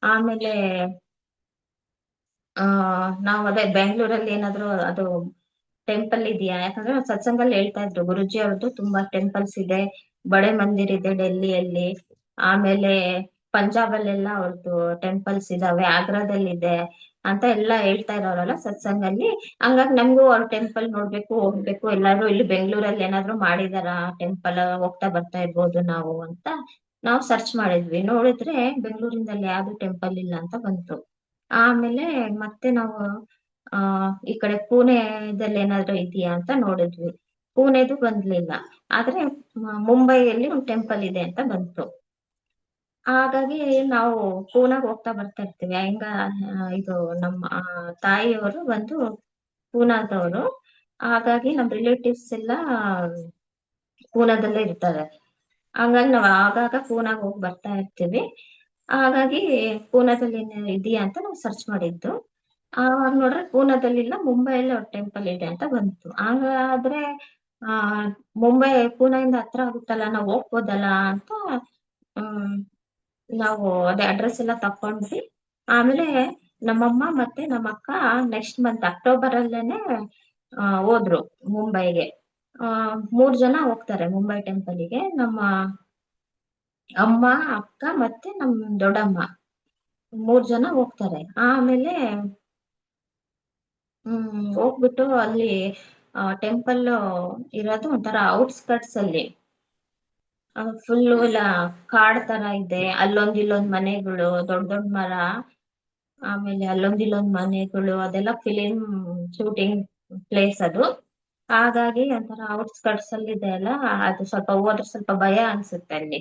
ಆಮೇಲೆ ನಾವ್ ಅದೇ ಬೆಂಗಳೂರಲ್ಲಿ ಏನಾದ್ರು ಅದು ಟೆಂಪಲ್ ಇದೆಯಾ, ಯಾಕಂದ್ರೆ ಸತ್ಸಂಗಲ್ಲಿ ಹೇಳ್ತಾ ಇದ್ರು ಗುರುಜಿ ಅವ್ರದ್ದು ತುಂಬಾ ಟೆಂಪಲ್ಸ್ ಇದೆ, ಬಡೆ ಮಂದಿರ್ ಇದೆ ಡೆಲ್ಲಿಯಲ್ಲಿ, ಆಮೇಲೆ ಪಂಜಾಬ್ ಅಲ್ಲೆಲ್ಲ ಅವ್ರದ್ದು ಟೆಂಪಲ್ಸ್ ಇದಾವೆ, ಆಗ್ರಾದಲ್ಲಿ ಇದೆ ಅಂತ ಎಲ್ಲಾ ಹೇಳ್ತಾ ಇರೋರಲ್ಲ ಸತ್ಸಂಗಲ್ಲಿ. ಹಂಗಾಗಿ ನಮ್ಗೂ ಅವ್ರ ಟೆಂಪಲ್ ನೋಡ್ಬೇಕು, ಹೋಗ್ಬೇಕು, ಎಲ್ಲಾರು ಇಲ್ಲಿ ಬೆಂಗಳೂರಲ್ಲಿ ಏನಾದ್ರು ಮಾಡಿದಾರ ಟೆಂಪಲ್, ಹೋಗ್ತಾ ಬರ್ತಾ ಇರ್ಬೋದು ನಾವು ಅಂತ ನಾವು ಸರ್ಚ್ ಮಾಡಿದ್ವಿ. ನೋಡಿದ್ರೆ ಬೆಂಗಳೂರಿನಲ್ಲಿ ಯಾವ್ದು ಟೆಂಪಲ್ ಇಲ್ಲ ಅಂತ ಬಂತು. ಆಮೇಲೆ ಮತ್ತೆ ನಾವು ಈ ಕಡೆ ಪುಣೆದಲ್ಲಿ ಏನಾದ್ರು ಇದೆಯಾ ಅಂತ ನೋಡಿದ್ವಿ. ಪುಣೆದು ಬಂದ್ಲಿಲ್ಲ, ಆದ್ರೆ ಮುಂಬೈಯಲ್ಲಿ ಒಂದು ಟೆಂಪಲ್ ಇದೆ ಅಂತ ಬಂತು. ಹಾಗಾಗಿ ನಾವು ಪೂನಾಗ್ ಹೋಗ್ತಾ ಬರ್ತಾ ಇರ್ತೀವಿ. ಹೆಂಗ ಇದು ನಮ್ಮ ತಾಯಿಯವರು ಬಂದು ಪೂನಾದವರು, ಹಾಗಾಗಿ ನಮ್ ರಿಲೇಟಿವ್ಸ್ ಎಲ್ಲ ಪೂನಾದಲ್ಲೇ ಇರ್ತಾರೆ. ಹಂಗಾಗಿ ನಾವ್ ಆಗಾಗ ಪೂನಾಗ್ ಹೋಗಿ ಬರ್ತಾ ಇರ್ತೀವಿ. ಹಾಗಾಗಿ ಪೂನಾದಲ್ಲಿ ಇದೆಯಾ ಅಂತ ನಾವು ಸರ್ಚ್ ಮಾಡಿದ್ದು. ಆವಾಗ ನೋಡ್ರೆ ಪೂನಾದಲ್ಲಿಲ್ಲ, ಮುಂಬೈಯಲ್ಲಿ ಅವ್ರ ಟೆಂಪಲ್ ಇದೆ ಅಂತ ಬಂತು. ಹಾಗಾದ್ರೆ ಆ ಮುಂಬೈ ಪೂನಾದಿಂದ ಹತ್ರ ಆಗುತ್ತಲ್ಲ, ನಾವು ಹೋಗ್ಬೋದಲ್ಲ ಅಂತ ಹ್ಮ್ ನಾವು ಅದೇ ಅಡ್ರೆಸ್ ಎಲ್ಲ ತಕೊಂಡ್ವಿ. ಆಮೇಲೆ ನಮ್ಮಮ್ಮ ಮತ್ತೆ ನಮ್ಮ ಅಕ್ಕ ನೆಕ್ಸ್ಟ್ ಮಂತ್ ಅಕ್ಟೋಬರ್ ಅಲ್ಲೇನೆ ಹೋದ್ರು ಮುಂಬೈಗೆ. 3 ಜನ ಹೋಗ್ತಾರೆ ಮುಂಬೈ ಟೆಂಪಲ್ಗೆ. ನಮ್ಮ ಅಮ್ಮ, ಅಕ್ಕ ಮತ್ತೆ ನಮ್ ದೊಡ್ಡಮ್ಮ 3 ಜನ ಹೋಗ್ತಾರೆ. ಆಮೇಲೆ ಹೋಗ್ಬಿಟ್ಟು ಅಲ್ಲಿ ಟೆಂಪಲ್ ಇರೋದು ಒಂಥರ ಔಟ್ಸ್ಕರ್ಟ್ಸ್ ಅಲ್ಲಿ, ಫುಲ್ ಎಲ್ಲ ಕಾಡ್ ತರ ಇದೆ. ಅಲ್ಲೊಂದ್ ಇಲ್ಲೊಂದ್ ಮನೆಗಳು, ದೊಡ್ಡ ದೊಡ್ಡ ಮರ, ಆಮೇಲೆ ಅಲ್ಲೊಂದ್ ಇಲ್ಲೊಂದ್ ಮನೆಗಳು, ಅದೆಲ್ಲ ಫಿಲಿಂ ಶೂಟಿಂಗ್ ಪ್ಲೇಸ್ ಅದು. ಹಾಗಾಗಿ ಒಂಥರ ಔಟ್ಸ್ಕರ್ಟ್ಸ್ ಅಲ್ಲಿ ಇದೆ ಅಲ್ಲ, ಅದು ಸ್ವಲ್ಪ ಹೋದ್ರೆ ಸ್ವಲ್ಪ ಭಯ ಅನ್ಸುತ್ತೆ ಅಲ್ಲಿ,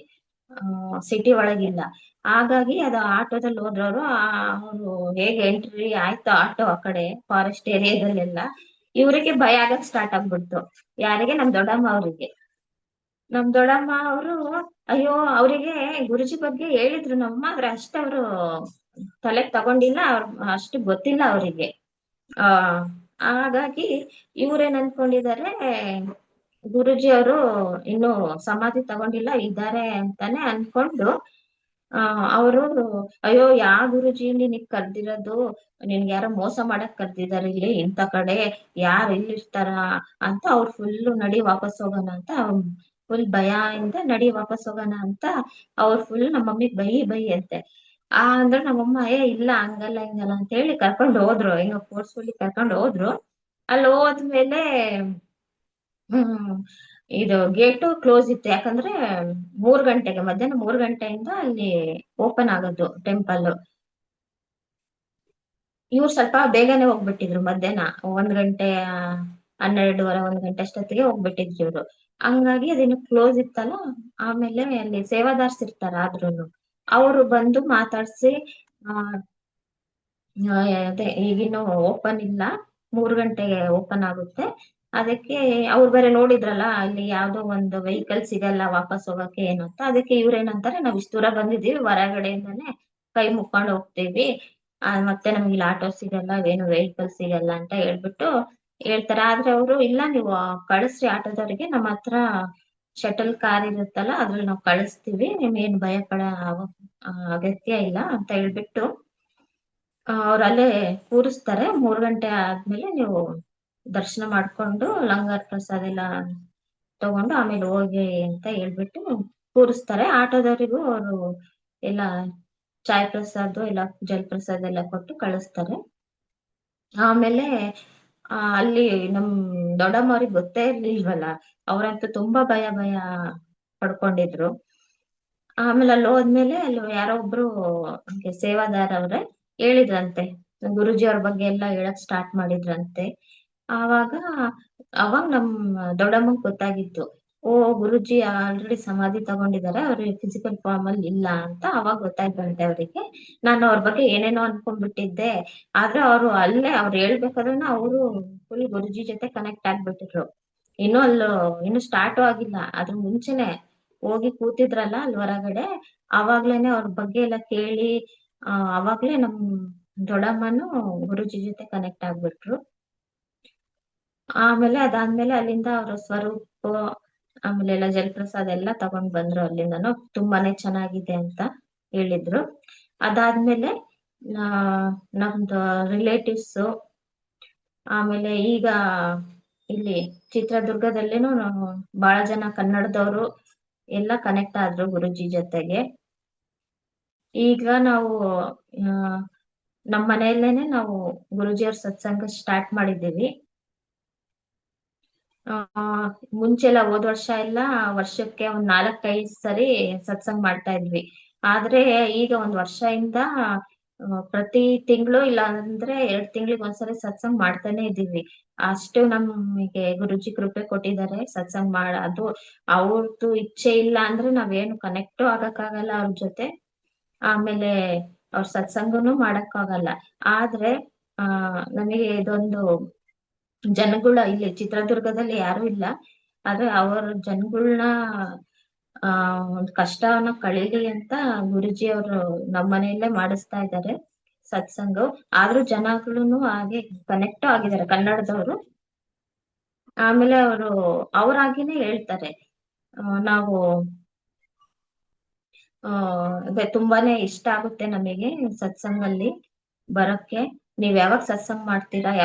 ಸಿಟಿ ಒಳಗಿಲ್ಲ. ಹಾಗಾಗಿ ಅದು ಆಟೋದಲ್ಲಿ ಹೋದ್ರವ್ರು, ಅವರು ಹೇಗೆ ಎಂಟ್ರಿ ಆಯ್ತು ಆಟೋ ಆ ಕಡೆ ಫಾರೆಸ್ಟ್ ಏರಿಯಾದಲ್ಲೆಲ್ಲ, ಇವರಿಗೆ ಭಯ ಆಗಕ್ ಸ್ಟಾರ್ಟ್ ಆಗ್ಬಿಡ್ತು. ಯಾರಿಗೆ? ನಮ್ ದೊಡ್ಡಮ್ಮ ಅವರಿಗೆ. ನಮ್ ದೊಡ್ಡಮ್ಮ ಅವರು, ಅಯ್ಯೋ, ಅವರಿಗೆ ಗುರುಜಿ ಬಗ್ಗೆ ಹೇಳಿದ್ರು ನಮ್ಮ, ಆದ್ರೆ ಅಷ್ಟ ಅವರು ತಲೆಗ್ ತಗೊಂಡಿಲ್ಲ, ಅಷ್ಟು ಗೊತ್ತಿಲ್ಲ ಅವರಿಗೆ. ಆ ಹಾಗಾಗಿ ಇವ್ರೇನ್ ಅನ್ಕೊಂಡಿದ್ದಾರೆ, ಗುರುಜಿ ಅವರು ಇನ್ನು ಸಮಾಧಿ ತಗೊಂಡಿಲ್ಲ, ಇದ್ದಾರೆ ಅಂತಾನೆ ಅನ್ಕೊಂಡು ಅವರು, ಅಯ್ಯೋ ಯಾ ಗುರುಜಿ ನಿನಗ್ ಕರ್ದಿರೋದು, ನಿನ್ಗೆ ಯಾರೋ ಮೋಸ ಮಾಡಕ್ ಕರ್ದಿದಾರೆ ಇಲ್ಲಿ, ಇಂಥ ಕಡೆ ಯಾರು ಇಲ್ಲಿ ಇರ್ತಾರ ಅಂತ ಅವ್ರು ಫುಲ್ ನಡಿ ವಾಪಸ್ ಹೋಗೋಣ ಅಂತ, ಫುಲ್ ಭಯದಿಂದ ನಡಿ ವಾಪಸ್ ಹೋಗೋಣ ಅಂತ ಅವ್ರು ಫುಲ್ ನಮ್ಮ ಮಮ್ಮಿಗ್ ಬೈ ಬೈ ಅಂತೆ. ಅಂದ್ರೆ ನಮ್ಮಮ್ಮ ಇಲ್ಲ ಹಂಗಲ್ಲ ಹಿಂಗಲ್ಲ ಅಂತ ಹೇಳಿ ಕರ್ಕೊಂಡು ಹೋದ್ರು, ಹಿಂಗ ಫೋರ್ಸ್ಫುಲಿ ಕರ್ಕೊಂಡು ಹೋದ್ರು. ಅಲ್ಲಿ ಹೋದ್ಮೇಲೆ ಹ್ಮ್ ಇದು ಗೇಟು ಕ್ಲೋಸ್ ಇತ್ತು, ಯಾಕಂದ್ರೆ 3 ಗಂಟೆಗೆ, ಮಧ್ಯಾಹ್ನ 3 ಗಂಟೆಯಿಂದ ಅಲ್ಲಿ ಓಪನ್ ಆಗೋದು ಟೆಂಪಲ್. ಇವ್ರು ಸ್ವಲ್ಪ ಬೇಗನೆ ಹೋಗ್ಬಿಟ್ಟಿದ್ರು, ಮಧ್ಯಾಹ್ನ 1 ಗಂಟೆ 12:30 1 ಗಂಟೆ ಅಷ್ಟೊತ್ತಿಗೆ ಹೋಗ್ಬಿಟ್ಟಿದ್ರು ಇವ್ರು. ಹಂಗಾಗಿ ಅದೇನು ಕ್ಲೋಸ್ ಇತ್ತಲ್ಲ. ಆಮೇಲೆ ಅಲ್ಲಿ ಸೇವಾದಾರ್ಸ್ ಇರ್ತಾರ, ಆದ್ರೂನು ಅವರು ಬಂದು ಮಾತಾಡ್ಸಿ, ಆ ಅದೇ ಈಗಿನ್ನು ಓಪನ್ ಇಲ್ಲ, 3 ಗಂಟೆಗೆ ಓಪನ್ ಆಗುತ್ತೆ. ಅದಕ್ಕೆ ಅವ್ರು ಬೇರೆ ನೋಡಿದ್ರಲ್ಲ, ಅಲ್ಲಿ ಯಾವ್ದೋ ಒಂದು ವೆಹಿಕಲ್ ಸಿಗಲ್ಲ ವಾಪಸ್ ಹೋಗಕ್ಕೆ ಏನು ಅಂತ. ಅದಕ್ಕೆ ಇವ್ರೇನಂತಾರೆ, ನಾವ್ ಇಷ್ಟು ದೂರ ಬಂದಿದೀವಿ, ಹೊರಗಡೆಯಿಂದಾನೆ ಕೈ ಮುಕ್ಕೊಂಡು ಹೋಗ್ತೀವಿ, ಮತ್ತೆ ನಮ್ಗೆ ಇಲ್ಲಿ ಆಟೋ ಸಿಗಲ್ಲ, ಏನು ವೆಹಿಕಲ್ ಸಿಗಲ್ಲ ಅಂತ ಹೇಳ್ಬಿಟ್ಟು ಹೇಳ್ತಾರೆ. ಆದ್ರೆ ಅವರು, ಇಲ್ಲ ನೀವು ಕಳಿಸ್ರಿ ಆಟೋದವ್ರಿಗೆ, ನಮ್ಮ ಹತ್ರ ಶಟಲ್ ಕಾರ್ ಇರುತ್ತಲ್ಲ ಅದ್ರಲ್ಲಿ ನಾವು ಕಳಿಸ್ತೀವಿ, ನಿಮ್ಗೇನ್ ಭಯ ಪಡೋ ಅಗತ್ಯ ಇಲ್ಲ ಅಂತ ಹೇಳ್ಬಿಟ್ಟು ಅವ್ರಲ್ಲೇ ಕೂರಿಸ್ತಾರೆ. 3 ಗಂಟೆ ಆದ್ಮೇಲೆ ನೀವು ದರ್ಶನ ಮಾಡ್ಕೊಂಡು ಲಂಗರ್ ಪ್ರಸಾದ ಎಲ್ಲ ತಗೊಂಡು ಆಮೇಲೆ ಹೋಗಿ ಅಂತ ಹೇಳ್ಬಿಟ್ಟು ಕೂರಿಸ್ತಾರೆ. ಆಟೋದವರಿಗೂ ಅವರು ಎಲ್ಲ ಚಾಯ್ ಪ್ರಸಾದ ಎಲ್ಲ ಜಲಪ್ರಸಾದ ಎಲ್ಲ ಕೊಟ್ಟು ಕಳಿಸ್ತಾರೆ. ಆಮೇಲೆ ಅಲ್ಲಿ ನಮ್ ದೊಡ್ಡಮ್ಮವ್ರಿಗೆ ಗೊತ್ತೇ ಇರ್ಲಿಲ್ವಲ್ಲ, ಅವ್ರಂತೂ ತುಂಬಾ ಭಯ ಭಯ ಪಡ್ಕೊಂಡಿದ್ರು. ಆಮೇಲೆ ಅಲ್ಲಿ ಹೋದ್ಮೇಲೆ ಅಲ್ಲಿ ಯಾರೋ ಒಬ್ರು ಸೇವಾದಾರ ಅವ್ರೆ ಹೇಳಿದ್ರಂತೆ, ಗುರುಜಿ ಅವ್ರ ಬಗ್ಗೆ ಎಲ್ಲ ಹೇಳಕ್ ಸ್ಟಾರ್ಟ್ ಮಾಡಿದ್ರಂತೆ. ಆವಾಗ ಅವಾಗ ನಮ್ ದೊಡ್ಡಮ್ಮಗ್ ಗೊತ್ತಾಗಿತ್ತು, ಓ ಗುರುಜಿ ಆಲ್ರೆಡಿ ಸಮಾಧಿ ತಗೊಂಡಿದ್ದಾರೆ, ಅವ್ರು ಫಿಸಿಕಲ್ ಫಾರ್ಮ್ ಅಲ್ಲಿ ಇಲ್ಲ ಅಂತ ಅವಾಗ ಗೊತ್ತಾಯ್ತಂತೆ ಅವರಿಗೆ. ನಾನು ಅವ್ರ ಬಗ್ಗೆ ಏನೇನೋ ಅನ್ಕೊಂಡ್ಬಿಟ್ಟಿದ್ದೆ, ಆದ್ರೆ ಅವ್ರು ಅಲ್ಲೇ ಅವ್ರು ಹೇಳ್ಬೇಕಾದ್ರೆ ಅವರು ಫುಲ್ ಗುರುಜಿ ಜೊತೆ ಕನೆಕ್ಟ್ ಆಗ್ಬಿಟ್ಟಿದ್ರು. ಇನ್ನು ಅಲ್ಲೂ ಇನ್ನು ಸ್ಟಾರ್ಟು ಆಗಿಲ್ಲ, ಅದ್ರ ಮುಂಚೆನೆ ಹೋಗಿ ಕೂತಿದ್ರಲ್ಲ ಅಲ್ಲಿ ಹೊರಗಡೆ, ಅವಾಗ್ಲೇನೆ ಅವ್ರ ಬಗ್ಗೆ ಎಲ್ಲ ಕೇಳಿ ಅವಾಗ್ಲೇ ನಮ್ ದೊಡ್ಡಮ್ಮನು ಗುರುಜಿ ಜೊತೆ ಕನೆಕ್ಟ್ ಆಗ್ಬಿಟ್ರು. ಆಮೇಲೆ ಅದಾದ್ಮೇಲೆ ಅಲ್ಲಿಂದ ಅವ್ರ ಸ್ವರೂಪ ಆಮೇಲೆ ಎಲ್ಲ ಜಲಪ್ರಸಾದ ಎಲ್ಲ ತಗೊಂಡ್ ಬಂದ್ರು ಅಲ್ಲಿಂದನು, ತುಂಬಾನೇ ಚೆನ್ನಾಗಿದೆ ಅಂತ ಹೇಳಿದ್ರು. ಅದಾದ್ಮೇಲೆ ಆ ನಮ್ದು ರಿಲೇಟಿವ್ಸ್, ಆಮೇಲೆ ಈಗ ಇಲ್ಲಿ ಚಿತ್ರದುರ್ಗದಲ್ಲೇನು ಬಹಳ ಜನ ಕನ್ನಡದವರು ಎಲ್ಲ ಕನೆಕ್ಟ್ ಆದ್ರು ಗುರುಜಿ ಜೊತೆಗೆ. ಈಗ ನಾವು ನಮ್ಮ ಮನೆಯಲ್ಲೇನೆ ನಾವು ಗುರುಜಿಯವ್ರ ಸತ್ಸಂಗ ಸ್ಟಾರ್ಟ್ ಮಾಡಿದ್ದೀವಿ. ಮುಂಚೆಲ್ಲ ಹೋದ್ ವರ್ಷ ಎಲ್ಲ ವರ್ಷಕ್ಕೆ ಒಂದ್ 4-5 ಸರಿ ಸತ್ಸಂಗ್ ಮಾಡ್ತಾ ಇದ್ವಿ. ಆದ್ರೆ ಈಗ ಒಂದ್ ವರ್ಷದಿಂದ ಪ್ರತಿ ತಿಂಗಳು ಇಲ್ಲ ಅಂದ್ರೆ 2 ತಿಂಗಳಿಗೆ ಒಂದ್ಸರಿ ಸತ್ಸಂಗ್ ಮಾಡ್ತಾನೆ ಇದ್ದೀವಿ. ಅಷ್ಟು ನಮಗೆ ಗುರುಜಿ ಕೃಪೆ ಕೊಟ್ಟಿದ್ದಾರೆ ಸತ್ಸಂಗ್ ಅದು ಅವ್ರದ್ದು ಇಚ್ಛೆ ಇಲ್ಲ ಅಂದ್ರೆ ನಾವೇನು ಕನೆಕ್ಟು ಆಗಕ್ಕಾಗಲ್ಲ ಅವ್ರ ಜೊತೆ, ಆಮೇಲೆ ಅವ್ರ ಸತ್ಸಂಗನು ಮಾಡಕ್ಕಾಗಲ್ಲ. ಆದ್ರೆ ನಮಗೆ ಇದೊಂದು ಜನಗಳ ಇಲ್ಲಿ ಚಿತ್ರದುರ್ಗದಲ್ಲಿ ಯಾರು ಇಲ್ಲ, ಆದ್ರೆ ಅವ್ರ ಜನಗಳನ್ನ ಒಂದ್ ಕಷ್ಟವನ್ನ ಕಳೀಲಿ ಅಂತ ಗುರುಜಿ ಅವರು ನಮ್ಮ ಮನೆಯಲ್ಲೇ ಮಾಡಿಸ್ತಾ ಇದ್ದಾರೆ ಸತ್ಸಂಗ. ಆದ್ರೂ ಜನಗಳು ಹಾಗೆ ಕನೆಕ್ಟ್ ಆಗಿದ್ದಾರೆ ಕನ್ನಡದವರು. ಆಮೇಲೆ ಅವರಾಗಿನೇ ಹೇಳ್ತಾರೆ, ನಾವು ಅದೇ ತುಂಬಾನೇ ಇಷ್ಟ ಆಗುತ್ತೆ ನಮಗೆ ಸತ್ಸಂಗಲ್ಲಿ ಬರಕ್ಕೆ. ನೀವ್ ಯಾವಾಗ ಸತ್ಸಂಗ್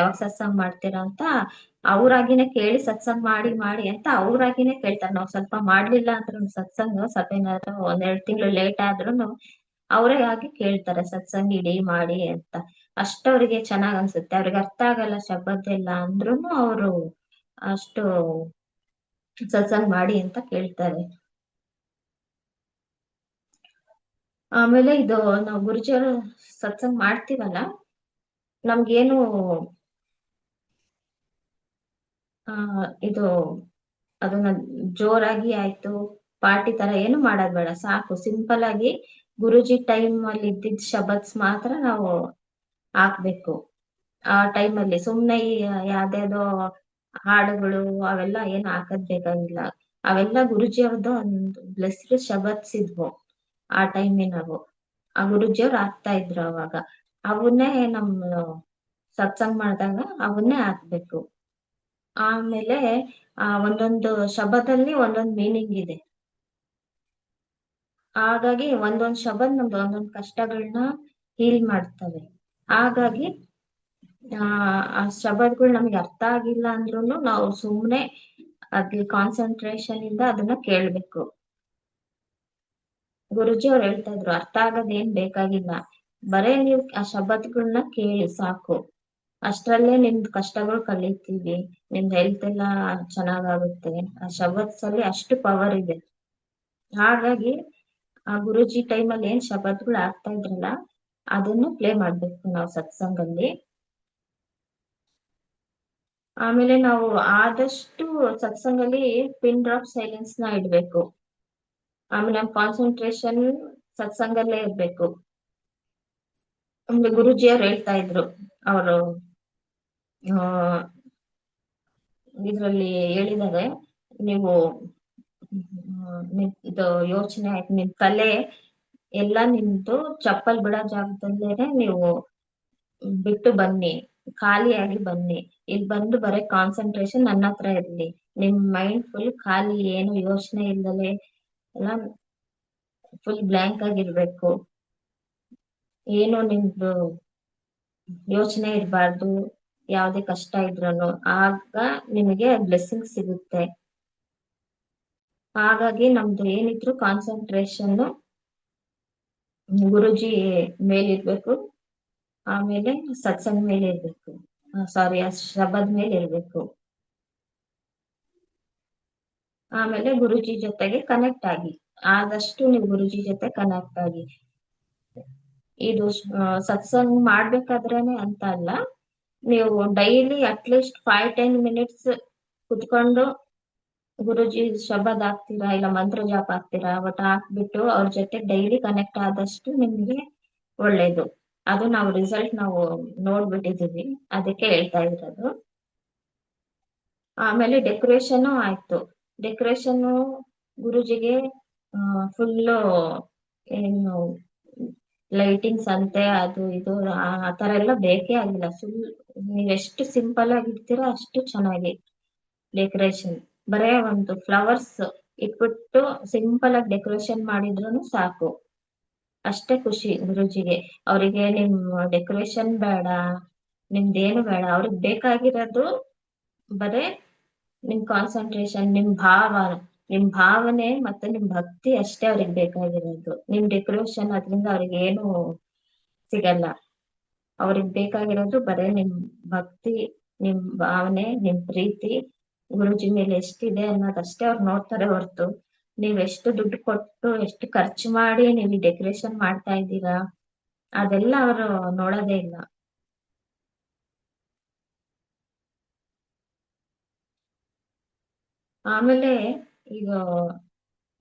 ಮಾಡ್ತೀರಾ ಅಂತ ಅವ್ರಾಗಿನೇ ಕೇಳಿ ಸತ್ಸಂಗ್ ಮಾಡಿ ಮಾಡಿ ಅಂತ ಅವ್ರಾಗಿನೇ ಕೇಳ್ತಾರೆ. ನಾವ್ ಸ್ವಲ್ಪ ಮಾಡ್ಲಿಲ್ಲ ಅಂದ್ರೂ ಸತ್ಸಂಗ ಸ್ವಲ್ಪ ಏನಾದ್ರು 1-2 ತಿಂಗಳು ಲೇಟ್ ಆದ್ರೂನು ಅವರೇ ಆಗಿ ಕೇಳ್ತಾರೆ ಸತ್ಸಂಗ್ ಇಡಿ ಮಾಡಿ ಅಂತ. ಅಷ್ಟವ್ರಿಗೆ ಚೆನ್ನಾಗ್ ಅನ್ಸುತ್ತೆ. ಅವ್ರಿಗೆ ಅರ್ಥ ಆಗಲ್ಲ ಶಬ್ದ ಎಲ್ಲ ಅಂದ್ರೂನು ಅವರು ಅಷ್ಟು ಸತ್ಸಂಗ್ ಮಾಡಿ ಅಂತ ಕೇಳ್ತಾರೆ. ಆಮೇಲೆ ನಾವು ಗುರುಜಿಯವರು ಸತ್ಸಂಗ್ ಮಾಡ್ತೀವಲ್ಲ, ನಮ್ಗೇನು ಇದು ಅದನ್ನ ಜೋರಾಗಿ ಆಯ್ತು ಪಾರ್ಟಿ ತರ ಏನು ಮಾಡೋದ್ ಬೇಡ. ಸಾಕು ಸಿಂಪಲ್ ಆಗಿ ಗುರುಜಿ ಟೈಮ್ ಅಲ್ಲಿ ಇದ್ದಿದ್ ಶಬತ್ಸ್ ಮಾತ್ರ ನಾವು ಹಾಕ್ಬೇಕು. ಆ ಟೈಮ್ ಅಲ್ಲಿ ಸುಮ್ನೆ ಯಾವ್ದ್ಯಾವ್ದೋ ಹಾಡುಗಳು ಅವೆಲ್ಲ ಏನು ಹಾಕದ್ ಬೇಕಾಗಿಲ್ಲ. ಅವೆಲ್ಲ ಗುರುಜಿ ಅವ್ರದ್ದು ಒಂದು ಬ್ಲೆಸ್ಡ್ ಶಬತ್ಸ್ ಇದ್ವು ಆ ಟೈಮಿನವು. ಆ ಗುರುಜಿಯವ್ರು ಹಾಕ್ತಾ ಇದ್ರು ಅವಾಗ. ಅವನ್ನೇ ಸತ್ಸಂಗ್ ಮಾಡಿದಾಗ ಅವನ್ನೇ ಹಾಕ್ಬೇಕು. ಆಮೇಲೆ ಒಂದೊಂದು ಶಬದಲ್ಲಿ ಒಂದೊಂದು ಮೀನಿಂಗ್ ಇದೆ. ಹಾಗಾಗಿ ಒಂದೊಂದ್ ಶಬದ್ ನಮ್ದು ಒಂದೊಂದ್ ಕಷ್ಟಗಳನ್ನ ಹೀಲ್ ಮಾಡ್ತವೆ. ಹಾಗಾಗಿ ಆ ಶಬದ್ಗಳು ನಮ್ಗೆ ಅರ್ಥ ಆಗಿಲ್ಲ ಅಂದ್ರೂ ನಾವು ಸುಮ್ನೆ ಅದ್ರಲ್ಲಿ ಕಾನ್ಸಂಟ್ರೇಷನ್ ಇಂದ ಅದನ್ನ ಕೇಳ್ಬೇಕು. ಗುರುಜಿ ಅವ್ರು ಹೇಳ್ತಾ ಇದ್ರು, ಅರ್ಥ ಆಗದ್ ಏನ್ ಬೇಕಾಗಿಲ್ಲ, ಬರೇ ನೀವ್ ಆ ಶಬದ್ಗಳನ್ನ ಕೇಳಿ ಸಾಕು. ಅಷ್ಟ್ರಲ್ಲೇ ನಿಮ್ದ್ ಕಷ್ಟಗಳು ಕಳೀತೀವಿ, ನಿಮ್ದ್ ಹೆಲ್ತ್ ಎಲ್ಲ ಚೆನ್ನಾಗಾಗುತ್ತೆ. ಆ ಶಬತ್ಸ್ ಅಲ್ಲಿ ಅಷ್ಟು ಪವರ್ ಇದೆ. ಹಾಗಾಗಿ ಆ ಗುರುಜಿ ಟೈಮಲ್ಲಿ ಏನ್ ಶಬತ್ಗಳು ಆಗ್ತಾ ಇದ್ರಲ್ಲ ಅದನ್ನು ಪ್ಲೇ ಮಾಡ್ಬೇಕು ನಾವು ಸತ್ಸಂಗಲ್ಲಿ. ಆಮೇಲೆ ನಾವು ಆದಷ್ಟು ಸತ್ಸಂಗಲ್ಲಿ ಪಿನ್ ಡ್ರಾಪ್ ಸೈಲೆನ್ಸ್ ನ ಇಡ್ಬೇಕು. ಆಮೇಲೆ ನಮ್ ಕಾನ್ಸಂಟ್ರೇಷನ್ ಸತ್ಸಂಗಲ್ಲೇ ಇರ್ಬೇಕು. ಆಮೇಲೆ ಗುರುಜಿಯವ್ರು ಹೇಳ್ತಾ ಇದ್ರು, ಅವರು ಇದ್ರಲ್ಲಿ ಹೇಳಿದ್ದಾರೆ, ನೀವು ಇದು ಯೋಚನೆ ಆಯ್ತು, ನಿಮ್ ತಲೆ ಎಲ್ಲ ನಿಮ್ದು ಚಪ್ಪಲ್ ಬಿಡೋ ಜಾಗದಲ್ಲೇನೆ ನೀವು ಬಿಟ್ಟು ಬನ್ನಿ, ಖಾಲಿಯಾಗಿ ಬನ್ನಿ. ಇಲ್ಲಿ ಬಂದು ಬರೀ ಕಾನ್ಸಂಟ್ರೇಷನ್ ನನ್ನ ಹತ್ರ ಇರ್ಲಿ. ನಿಮ್ ಮೈಂಡ್ ಫುಲ್ ಖಾಲಿ, ಏನು ಯೋಚನೆ ಇಲ್ದಲೆ ಎಲ್ಲ ಫುಲ್ ಬ್ಲಾಂಕ್ ಆಗಿರ್ಬೇಕು. ಏನು ನಿಮ್ದು ಯೋಚನೆ ಇರಬಾರ್ದು ಯಾವ್ದೇ ಕಷ್ಟ ಇದ್ರೂ. ಆಗ ನಿಮಗೆ ಬ್ಲೆಸ್ಸಿಂಗ್ ಸಿಗುತ್ತೆ. ಹಾಗಾಗಿ ನಮ್ದು ಏನಿದ್ರು ಕಾನ್ಸಂಟ್ರೇಷನ್ ಗುರುಜಿ ಮೇಲಿರ್ಬೇಕು, ಆಮೇಲೆ ಸತ್ಸಂಗ್ ಮೇಲೆ ಇರ್ಬೇಕು, ಸಾರಿ ಆ ಶಬದ್ ಮೇಲೆ ಇರ್ಬೇಕು. ಆಮೇಲೆ ಗುರುಜಿ ಜೊತೆಗೆ ಕನೆಕ್ಟ್ ಆಗಿ, ಆದಷ್ಟು ನೀವು ಗುರುಜಿ ಜೊತೆ ಕನೆಕ್ಟ್ ಆಗಿ. ಇದು ಸತ್ಸಂಗ್ ಮಾಡ್ಬೇಕಾದ್ರೇನೆ ಅಂತ ಅಲ್ಲ, ನೀವು ಡೈಲಿ ಅಟ್ಲೀಸ್ಟ್ 5-10 ಮಿನಿಟ್ಸ್ ಕುತ್ಕೊಂಡು ಗುರುಜಿ ಶಬದ್ ಹಾಕ್ತೀರಾ ಇಲ್ಲ ಮಂತ್ರ ಜಾಪ ಹಾಕ್ತೀರಾ, ಬಟ್ ಹಾಕ್ಬಿಟ್ಟು ಅವ್ರ ಜೊತೆ ಡೈಲಿ ಕನೆಕ್ಟ್ ಆದಷ್ಟು ನಿಮ್ಗೆ ಒಳ್ಳೇದು. ಅದು ನಾವು ರಿಸಲ್ಟ್ ನಾವು ನೋಡ್ಬಿಟ್ಟಿದೀವಿ, ಅದಕ್ಕೆ ಹೇಳ್ತಾ ಇರೋದು. ಆಮೇಲೆ ಡೆಕೋರೇಷನ್ ಆಯ್ತು. ಡೆಕೋರೇಷನ್ ಗುರುಜಿಗೆ ಫುಲ್ಲು ಏನು ಲೈಟಿಂಗ್ಸ್ ಅಂತೆ ಅದು ಇದು ಆ ತರ ಎಲ್ಲ ಬೇಕೇ ಆಗಿಲ್ಲ. ಫುಲ್ ನೀವ್ ಎಷ್ಟು ಸಿಂಪಲ್ ಆಗಿರ್ತೀರೋ ಅಷ್ಟು ಚೆನ್ನಾಗಿ ಡೆಕೋರೇಷನ್. ಬರೇ ಒಂದು ಫ್ಲವರ್ಸ್ ಇಟ್ಬಿಟ್ಟು ಸಿಂಪಲ್ ಆಗಿ ಡೆಕೋರೇಷನ್ ಮಾಡಿದ್ರು ಸಾಕು, ಅಷ್ಟೇ ಖುಷಿ ಗುರುಜಿಗೆ. ಅವರಿಗೆ ನಿಮ್ ಡೆಕೋರೇಷನ್ ಬೇಡ, ನಿಮ್ದೇನು ಬೇಡ. ಅವ್ರಿಗೆ ಬೇಕಾಗಿರೋದು ಬರೇ ನಿಮ್ ಕಾನ್ಸಂಟ್ರೇಷನ್, ನಿಮ್ ಭಾವನೆ ಮತ್ತೆ ನಿಮ್ ಭಕ್ತಿ ಅಷ್ಟೇ ಅವ್ರಿಗೆ ಬೇಕಾಗಿರೋದು. ನಿಮ್ ಡೆಕೋರೇಷನ್ ಅದರಿಂದ ಅವ್ರಿಗೆ ಏನು ಸಿಗಲ್ಲ. ಅವ್ರಿಗೆ ಬೇಕಾಗಿರೋದು ಬರೇ ನಿಮ್ ಭಕ್ತಿ, ನಿಮ್ ಭಾವನೆ, ನಿಮ್ ಪ್ರೀತಿ ಗುರುಜಿ ಮೇಲೆ ಎಷ್ಟಿದೆ ಅನ್ನೋದಷ್ಟೇ ಅವ್ರು ನೋಡ್ತಾರೆ ಹೊರ್ತು ನೀವ್ ಎಷ್ಟು ದುಡ್ಡು ಕೊಟ್ಟು ಎಷ್ಟು ಖರ್ಚು ಮಾಡಿ ನೀವು ಈ ಡೆಕೋರೇಷನ್ ಮಾಡ್ತಾ ಇದ್ದೀರಾ ಅದೆಲ್ಲ ಅವರು ನೋಡೋದೇ ಇಲ್ಲ. ಆಮೇಲೆ ಈಗ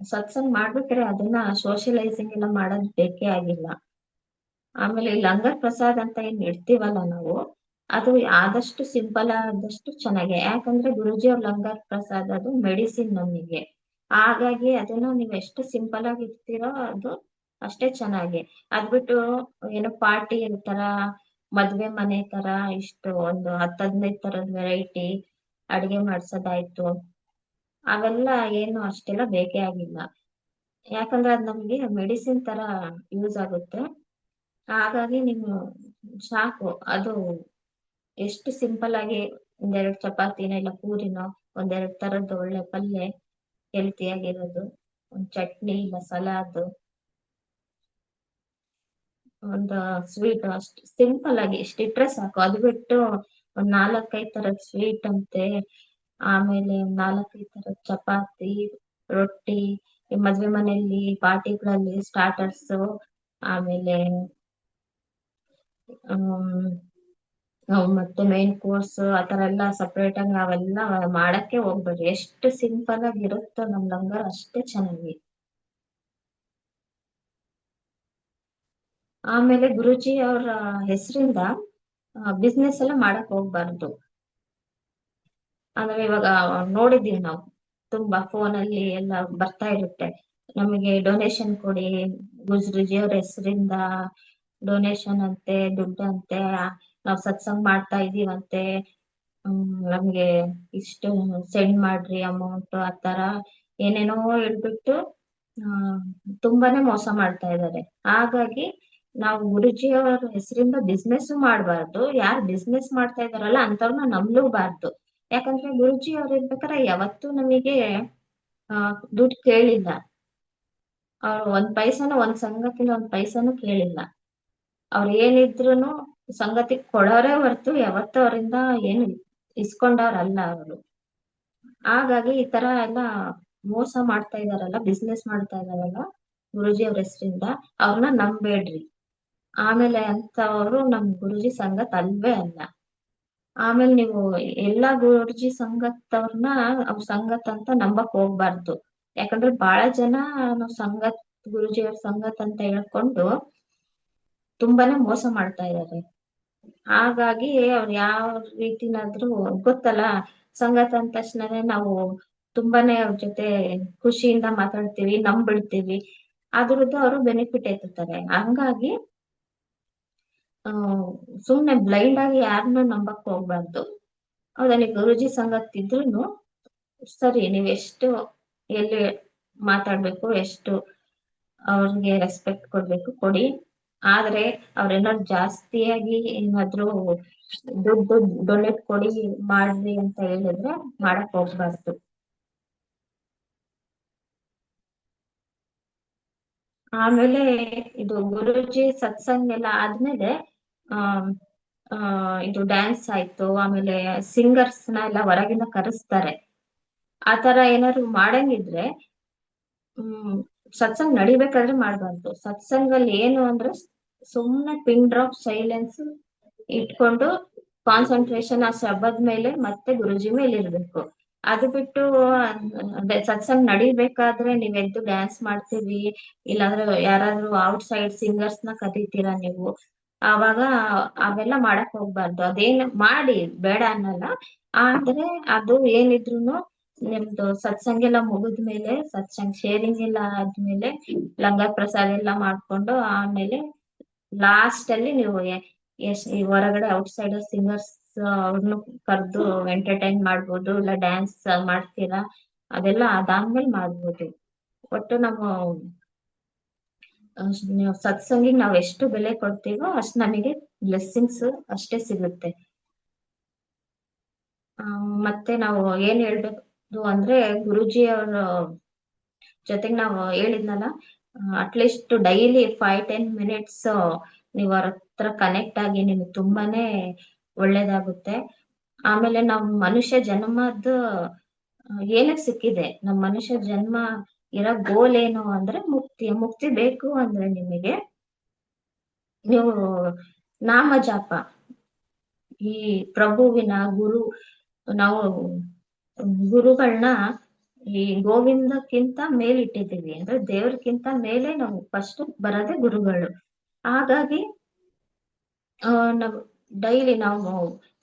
ಸತ್ಸಂಗ್ ಮಾಡ್ಬೇಕಾದ್ರೆ ಅದನ್ನ ಸೋಷಿಯಲೈಸಿಂಗ್ ಎಲ್ಲ ಮಾಡೋದ್ ಬೇಕೇ ಆಗಿಲ್ಲ. ಆಮೇಲೆ ಈ ಲಂಗರ್ ಪ್ರಸಾದ್ ಅಂತ ಏನ್ ಇಡ್ತೀವಲ್ಲ ನಾವು, ಅದು ಆದಷ್ಟು ಸಿಂಪಲ್ ಆದಷ್ಟು ಚೆನ್ನಾಗಿ. ಯಾಕಂದ್ರೆ ಗುರುಜಿ ಅವ್ರ ಲಂಗರ್ ಪ್ರಸಾದ್ ಅದು ಮೆಡಿಸಿನ್ ನಮಗೆ. ಹಾಗಾಗಿ ಅದನ್ನ ನೀವ್ ಎಷ್ಟು ಸಿಂಪಲ್ ಆಗಿ ಇಡ್ತೀರೋ ಅದು ಅಷ್ಟೇ ಚೆನ್ನಾಗಿ. ಅದ್ಬಿಟ್ಟು ಏನೋ ಪಾರ್ಟಿ ತರ, ಮದ್ವೆ ಮನೆ ತರ ಇಷ್ಟು ಒಂದು 10-15 ತರದ ವೆರೈಟಿ ಅಡಿಗೆ ಮಾಡ್ಸೋದಾಯ್ತು, ಅವೆಲ್ಲ ಏನು ಅಷ್ಟೆಲ್ಲ ಬೇಕೇ ಆಗಿಲ್ಲ. ಯಾಕಂದ್ರೆ ಅದ್ ನಮ್ಗೆ ಮೆಡಿಸಿನ್ ತರ ಯೂಸ್ ಆಗುತ್ತೆ. ಹಾಗಾಗಿ ನೀವು ಸಾಕು, ಅದು ಎಷ್ಟು ಸಿಂಪಲ್ ಆಗಿ ಒಂದೆರಡು ಚಪಾತಿನ ಇಲ್ಲ ಪೂರಿನೋ, ಒಂದೆರಡು ತರದ್ದು ಒಳ್ಳೆ ಪಲ್ಯ, ಹೆಲ್ತಿ ಆಗಿರೋದು, ಒಂದ್ ಚಟ್ನಿ ಇಲ್ಲ ಸಲಾಡ್, ಒಂದು ಸ್ವೀಟ್, ಅಷ್ಟು ಸಿಂಪಲ್ ಆಗಿ ಇಷ್ಟಿಟ್ರೆ ಸಾಕು. ಅದು ಬಿಟ್ಟು ಒಂದ್ 4-5 ತರದ್ ಸ್ವೀಟ್ ಅಂತೆ, ಆಮೇಲೆ 4-5 ತರದ್ ಚಪಾತಿ, ರೊಟ್ಟಿ, ಈ ಮದ್ವೆ ಮನೆಯಲ್ಲಿ ಪಾರ್ಟಿಗಳಲ್ಲಿ ಸ್ಟಾರ್ಟರ್ಸ್, ಆಮೇಲೆ ಮತ್ತೆ ಮೇನ್ ಕೋರ್ಸ್ ಆತರ ಎಲ್ಲ ಸಪರೇಟ್ ಆಗಿ ನಾವೆಲ್ಲ ಮಾಡಕ್ಕೆ ಹೋಗ್ಬೇಡಿ. ಎಷ್ಟು ಸಿಂಪಲ್ ಆಗಿ ಇರುತ್ತೋ ನಮ್ ಲಂಗರ್ ಅಷ್ಟೇ ಚೆನ್ನಾಗಿ. ಆಮೇಲೆ ಗುರುಜಿ ಅವ್ರ ಹೆಸರಿಂದ ಬಿಸ್ನೆಸ್ ಎಲ್ಲ ಮಾಡಕ್ ಹೋಗ್ಬಾರ್ದು. ಅಂದ್ರೆ ಇವಾಗ ನೋಡಿದೀವಿ ನಾವು, ತುಂಬಾ ಫೋನ್ ಅಲ್ಲಿ ಎಲ್ಲ ಬರ್ತಾ ಇರುತ್ತೆ, ನಮಗೆ ಡೊನೇಷನ್ ಕೊಡಿ, ಗುರುಜಿ ಅವ್ರ ಹೆಸರಿಂದ ಡೊನೇಷನ್ ಅಂತೆ, ದುಡ್ಡಂತೆ, ನಾವ್ ಸತ್ಸಂಗ್ ಮಾಡ್ತಾ ಇದೀವಂತೆ, ನಮ್ಗೆ ಇಷ್ಟು ಸೆಂಡ್ ಮಾಡ್ರಿ ಅಮೌಂಟ್, ಆತರ ಏನೇನೋ ಹೇಳ್ಬಿಟ್ಟು ತುಂಬಾನೇ ಮೋಸ ಮಾಡ್ತಾ ಇದ್ದಾರೆ. ಹಾಗಾಗಿ ನಾವು ಗುರುಜಿ ಅವರ ಹೆಸರಿಂದ ಬಿಸ್ನೆಸ್ ಮಾಡಬಾರ್ದು, ಯಾರು ಬಿಸ್ನೆಸ್ ಮಾಡ್ತಾ ಇದಾರಲ್ಲ ಅಂತವ್ರನ್ನ ನಂಬಲೂಬಾರ್ದು. ಯಾಕಂದ್ರೆ ಗುರುಜಿ ಅವ್ರ ಇರ್ಬೇಕಾದ್ರೆ ಯಾವತ್ತೂ ನಮಗೆ ದುಡ್ಡು ಕೇಳಿಲ್ಲ. ಅವ್ರು ಒಂದ್ ಪೈಸಾನು, ಒಂದ್ ಸಂಘಕ್ಕಿಂತ ಒಂದ್ ಪೈಸಾನು ಕೇಳಿಲ್ಲ. ಅವ್ರು ಏನಿದ್ರುನು ಸಂಗತಿ ಕೊಡೋರೇ ಹೊರ್ತು ಯಾವತ್ತೂ ಅವರಿಂದ ಏನು ಇಸ್ಕೊಂಡವ್ರಲ್ಲ ಅವರು. ಹಾಗಾಗಿ ಈ ತರ ಎಲ್ಲ ಮೋಸ ಮಾಡ್ತಾ ಇದಾರಲ್ಲ, ಬಿಸ್ನೆಸ್ ಮಾಡ್ತಾ ಇದಾರಲ್ಲ ಗುರುಜಿ ಅವ್ರ ಹೆಸರಿಂದ, ಅವ್ರನ್ನ ನಂಬೇಡ್ರಿ. ಆಮೇಲೆ ಅಂತವ್ರು ನಮ್ ಗುರುಜಿ ಸಂಗತ್ ಅಲ್ವೇ ಅಲ್ಲ. ಆಮೇಲೆ ನೀವು ಎಲ್ಲಾ ಗುರುಜಿ ಸಂಗತ್ತವ್ರನ್ನ ಅವ್ರ ಸಂಗತ್ ಅಂತ ನಂಬಕ್ ಹೋಗ್ಬಾರ್ದು. ಯಾಕಂದ್ರೆ ಬಹಳ ಜನ ನಾವ್ ಸಂಗತ್, ಗುರುಜಿ ಅವ್ರ ಸಂಗತ್ ಅಂತ ಹೇಳ್ಕೊಂಡು ತುಂಬಾನೇ ಮೋಸ ಮಾಡ್ತಾ ಇದ್ದಾರೆ. ಹಾಗಾಗಿ ಅವ್ರು ಯಾವ ರೀತಿನಾದ್ರೂ, ಗೊತ್ತಲ್ಲ, ಸಂಗತ ಅಂದ ತಕ್ಷಣನೇ ನಾವು ತುಂಬಾನೇ ಅವ್ರ ಜೊತೆ ಖುಷಿಯಿಂದ ಮಾತಾಡ್ತೀವಿ, ನಂಬಿಡ್ತೀವಿ, ಅದ್ರದ್ದು ಅವರು ಬೆನಿಫಿಟ್ ಎತ್ತುತ್ತಾರೆ. ಹಂಗಾಗಿ ಸುಮ್ನೆ ಬ್ಲೈಂಡ್ ಆಗಿ ಯಾರನ್ನೂ ನಂಬಕ್ ಹೋಗ್ಬಾರ್ದು. ಹೌದಾ, ನೀವು ಗುರುಜಿ ಸಂಗತ್ ಇದ್ರೂನು ಸರಿ, ನೀವ್ ಎಷ್ಟು ಎಲ್ಲಿ ಮಾತಾಡ್ಬೇಕು, ಎಷ್ಟು ಅವ್ರಿಗೆ ರೆಸ್ಪೆಕ್ಟ್ ಕೊಡ್ಬೇಕು ಕೊಡಿ. ಆದ್ರೆ ಅವ್ರೇನಾದ್ರು ಜಾಸ್ತಿಯಾಗಿ ಏನಾದ್ರು ದುಡ್ಡು ಡೊನೇಟ್ ಕೊಡಿ ಮಾಡ್ರಿ ಅಂತ ಹೇಳಿದ್ರೆ ಮಾಡಕ್ ಹೋಗ್ಬಾರ್ದು. ಆಮೇಲೆ ಇದು ಗುರುಜಿ ಸತ್ಸಂಗ್ ಎಲ್ಲ ಆದ್ಮೇಲೆ ಆ ಇದು ಡ್ಯಾನ್ಸ್ ಆಯ್ತು, ಆಮೇಲೆ ಸಿಂಗರ್ಸ್ ನ ಎಲ್ಲ ಹೊರಗಿಂದ ಕರೆಸ್ತಾರೆ. ಆತರ ಏನಾದ್ರು ಮಾಡಂಗಿದ್ರೆ ಸತ್ಸಂಗ್ ನಡಿಬೇಕಾದ್ರೆ ಮಾಡ್ಬಾರ್ದು. ಸತ್ಸಂಗಲ್ಲಿ ಏನು ಅಂದ್ರೆ ಸುಮ್ನೆ ಪಿನ್ ಡ್ರಾಪ್ ಸೈಲೆನ್ಸ್ ಇಟ್ಕೊಂಡು ಕಾನ್ಸಂಟ್ರೇಷನ್ ಆ ಶಬ್ದದ ಮೇಲೆ ಮತ್ತೆ ಗುರುಜಿ ಮೇಲೆ ಇರ್ಬೇಕು. ಅದು ಬಿಟ್ಟು ಸತ್ಸಂಗ್ ನಡಿಬೇಕಾದ್ರೆ ನೀವ್ ಎದ್ದು ಡ್ಯಾನ್ಸ್ ಮಾಡ್ತೀವಿ, ಇಲ್ಲಾಂದ್ರೆ ಯಾರಾದ್ರೂ ಔಟ್ ಸೈಡ್ ಸಿಂಗರ್ಸ್ ನ ಕರೀತೀರಾ ನೀವು, ಆವಾಗ ಅವೆಲ್ಲ ಮಾಡಕ್ ಹೋಗ್ಬಾರ್ದು. ಅದೇನ್ ಮಾಡಿ ಬೇಡ ಅನ್ನಲ್ಲ, ಆದ್ರೆ ಅದು ಏನಿದ್ರು ನಿಮ್ದು ಸತ್ಸಂಗ್ ಎಲ್ಲ ಮುಗಿದ್ಮೇಲೆ, ಸತ್ಸಂಗ್ ಶೇರಿಂಗ್ ಎಲ್ಲ ಆದ್ಮೇಲೆ ಲಂಗರ್ ಪ್ರಸಾದ ಎಲ್ಲ ಮಾಡ್ಕೊಂಡು ಆಮೇಲೆ ಲಾಸ್ಟ್ ಅಲ್ಲಿ ನೀವು ಈ ಹೊರಗಡೆ ಔಟ್ ಸೈಡ್ ಸಿಂಗರ್ಸ್ ಅವ್ರನ್ನು ಕರೆದು ಎಂಟರ್ಟೈನ್ ಮಾಡ್ಬೋದು, ಇಲ್ಲ ಡ್ಯಾನ್ಸ್ ಮಾಡ್ತೀರಾ, ಅದೆಲ್ಲ ಅದಾದ್ಮೇಲೆ ಮಾಡ್ಬೋದು. ಒಟ್ಟು ನಾವು ಸತ್ಸಂಗಿಗೆ ನಾವ್ ಎಷ್ಟು ಬೆಲೆ ಕೊಡ್ತೀವೋ ಅಷ್ಟು ನಮಗೆ ಬ್ಲೆಸ್ಸಿಂಗ್ಸ್ ಅಷ್ಟೇ ಸಿಗುತ್ತೆ. ಮತ್ತೆ ನಾವು ಏನ್ ಹೇಳ್ಬೇಕು ಅಂದ್ರೆ, ಗುರುಜಿ ಅವ್ರ ಜೊತೆಗೆ ನಾವು ಹೇಳಿದ್ನಲ್ಲ, ಅಟ್ಲೀಸ್ಟ್ ಡೈಲಿ 5-10 ಮಿನಿಟ್ಸ್ ನೀವು ಅವ್ರ ಹತ್ರ ಕನೆಕ್ಟ್ ಆಗಿ ನಿಮ್ಗೆ ತುಂಬಾನೇ ಒಳ್ಳೇದಾಗುತ್ತೆ. ಆಮೇಲೆ ನಮ್ ಮನುಷ್ಯ ಜನ್ಮದ ಏನಕ್ಕೆ ಸಿಕ್ಕಿದೆ, ನಮ್ ಮನುಷ್ಯ ಜನ್ಮ ಇರೋ ಗೋಲ್ ಏನು ಅಂದ್ರೆ ಮುಕ್ತಿ. ಮುಕ್ತಿ ಬೇಕು ಅಂದ್ರೆ ನಿಮಗೆ ನೀವು ನಾಮ ಜಾಪ, ಈ ಪ್ರಭುವಿನ ಗುರು, ನಾವು ಗುರುಗಳನ್ನ ಈ ಗೋವಿಂದಕ್ಕಿಂತ ಮೇಲಿಟ್ಟಿದ್ದೀವಿ, ಅಂದ್ರೆ ದೇವ್ರಕ್ಕಿಂತ ಮೇಲೆ ನಾವು ಫಸ್ಟ್ ಬರೋದೇ ಗುರುಗಳು. ಹಾಗಾಗಿ ನಾವ್ ಡೈಲಿ ನಾವು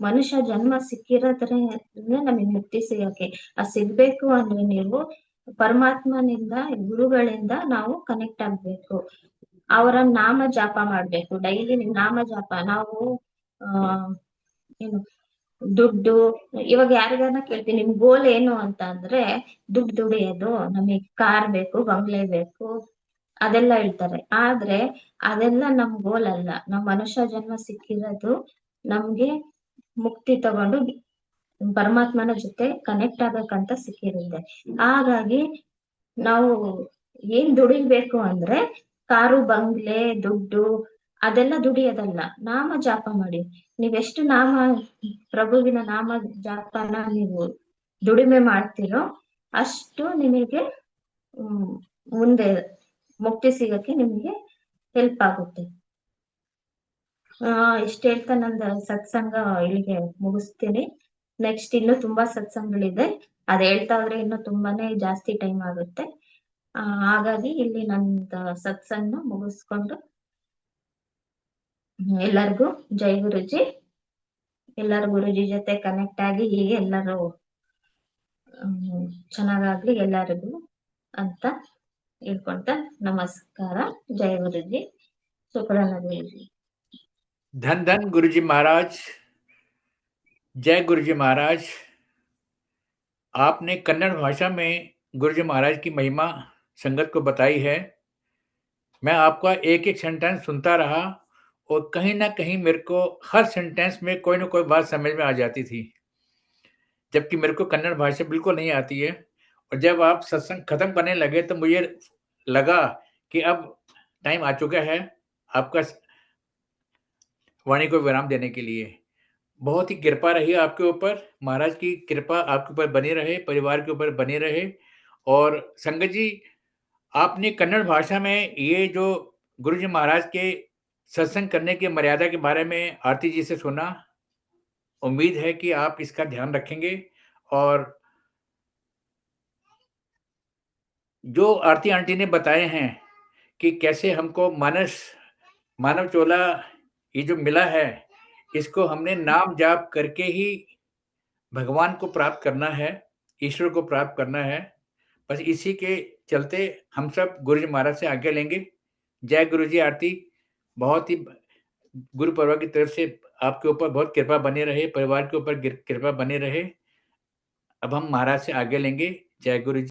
ಮನುಷ್ಯ ಜನ್ಮ ಸಿಕ್ಕಿರೋದ್ರೆ ನಮಗೆ ಮುಕ್ತಿ ಸಿಗಕ್ಕೆ. ಸಿಗ್ಬೇಕು ಅಂದ್ರೆ ನೀವು ಪರಮಾತ್ಮನಿಂದ, ಗುರುಗಳಿಂದ ನಾವು ಕನೆಕ್ಟ್ ಆಗ್ಬೇಕು. ಅವರ ನಾಮ ಜಾಪ ಮಾಡ್ಬೇಕು. ಡೈಲಿ ನಾಮ ಜಾಪ. ನಾವು ಆ ಏನು ದುಡ್ಡು, ಇವಾಗ ಯಾರಿಗಾನ ಕೇಳ್ತೀನಿ ನಿಮ್ ಗೋಲ್ ಏನು ಅಂತ ಅಂದ್ರೆ, ದುಡ್ಡು ದುಡಿಯೋದು, ನಮಗ್ ಕಾರ್ ಬೇಕು, ಬಂಗ್ಲೆ ಬೇಕು, ಅದೆಲ್ಲ ಹೇಳ್ತಾರೆ. ಆದ್ರೆ ಅದೆಲ್ಲ ನಮ್ ಗೋಲ್ ಅಲ್ಲ. ನಮ್ ಮನುಷ್ಯ ಜನ್ಮ ಸಿಕ್ಕಿರೋದು ನಮ್ಗೆ ಮುಕ್ತಿ ತಗೊಂಡು ಪರಮಾತ್ಮನ ಜೊತೆ ಕನೆಕ್ಟ್ ಆಗಕ್ಕಂತ ಸಿಕ್ಕಿರುತ್ತೆ. ಹಾಗಾಗಿ ನಾವು ಏನ್ ದುಡಿಬೇಕು ಅಂದ್ರೆ, ಕಾರು, ಬಂಗ್ಲೆ, ದುಡ್ಡು ಅದೆಲ್ಲ ದುಡಿಯೋದಲ್ಲ. ನಾಮ ಜಾಪ ಮಾಡಿ. ನೀವೆಷ್ಟು ಪ್ರಭುವಿನ ನಾಮ ಜಾಪನ ನೀವು ದುಡಿಮೆ ಮಾಡ್ತೀರೋ ಅಷ್ಟು ನಿಮಗೆ ಮುಂದೆ ಮುಕ್ತಿ ಸಿಗಕ್ಕೆ ನಿಮ್ಗೆ ಹೆಲ್ಪ್ ಆಗುತ್ತೆ. ಇಷ್ಟ ಹೇಳ್ತಾ ನಂದು ಸತ್ಸಂಗ ಇಲ್ಲಿಗೆ ಮುಗಿಸ್ತೀನಿ. ನೆಕ್ಸ್ಟ್ ಇನ್ನು ತುಂಬಾ ಸತ್ಸಂಗಗಳಿದೆ. ಅದ್ ಹೇಳ್ತಾ ಹೋದ್ರೆ ಇನ್ನು ತುಂಬಾನೇ ಜಾಸ್ತಿ ಟೈಮ್ ಆಗುತ್ತೆ. ಹಾಗಾಗಿ ಇಲ್ಲಿ ನಂದು ಸತ್ಸಂಗ ಮುಗಿಸ್ಕೊಂಡು ಎಲ್ಲರಿಗೂ ಜೈ ಗುರುಜಿ. ಎಲ್ಲರೂ ಗುರುಜಿ ಜೊತೆ ಕನೆಕ್ಟ್ ಆಗಿ ಹೀಗೆ ಎಲ್ಲರೂ ಚೆನ್ನಾಗಾಗ್ಲಿ ಎಲ್ಲರಿಗೂ ಅಂತ ಹೇಳ್ಕೊಂತ ನಮಸ್ಕಾರ. ಜೈ ಗುರುಜಿ. ಶುಕ್ರನ ಗುರುಜಿ. धन धन गुरुजी महाराज, जय गुरुजी महाराज। आपने कन्नड़ भाषा में गुरुजी महाराज की महिमा संगत को बताई है। मैं आपका एक एक सेंटेंस सुनता रहा और कहीं ना कहीं मेरे को हर सेंटेंस में कोई ना कोई बात समझ में आ जाती थी, जबकि मेरे को कन्नड़ भाषा बिल्कुल नहीं आती है। और जब आप सत्संग खत्म करने लगे तो मुझे लगा कि अब टाइम आ चुका है आपका वाणी को विराम देने के लिए। बहुत ही कृपा रही आपके ऊपर, महाराज की कृपा आपके ऊपर बनी रहे, परिवार के ऊपर बनी रहे। और संगत जी, आपने कन्नड़ भाषा में ये जो गुरुजी महाराज के सत्संग करने की मर्यादा के बारे में आरती जी से सुना। उम्मीद है कि आप इसका ध्यान रखेंगे और जो आरती आंटी ने बताए हैं कि कैसे हमको मानव चोला ये जो मिला है, इसको हमने नाम जाप करके ही भगवान को प्राप्त करना है, ईश्वर को प्राप्त करना है। बस इसी के चलते हम सब गुरुजी महाराज से आज्ञा लेंगे। जय गुरुजी आरती। बहुत ही गुरु परिवार की तरफ से आपके ऊपर बहुत कृपा बनी रहे, परिवार के ऊपर कृपा बनी रहे। अब हम महाराज से आज्ञा लेंगे। जय गुरुजी।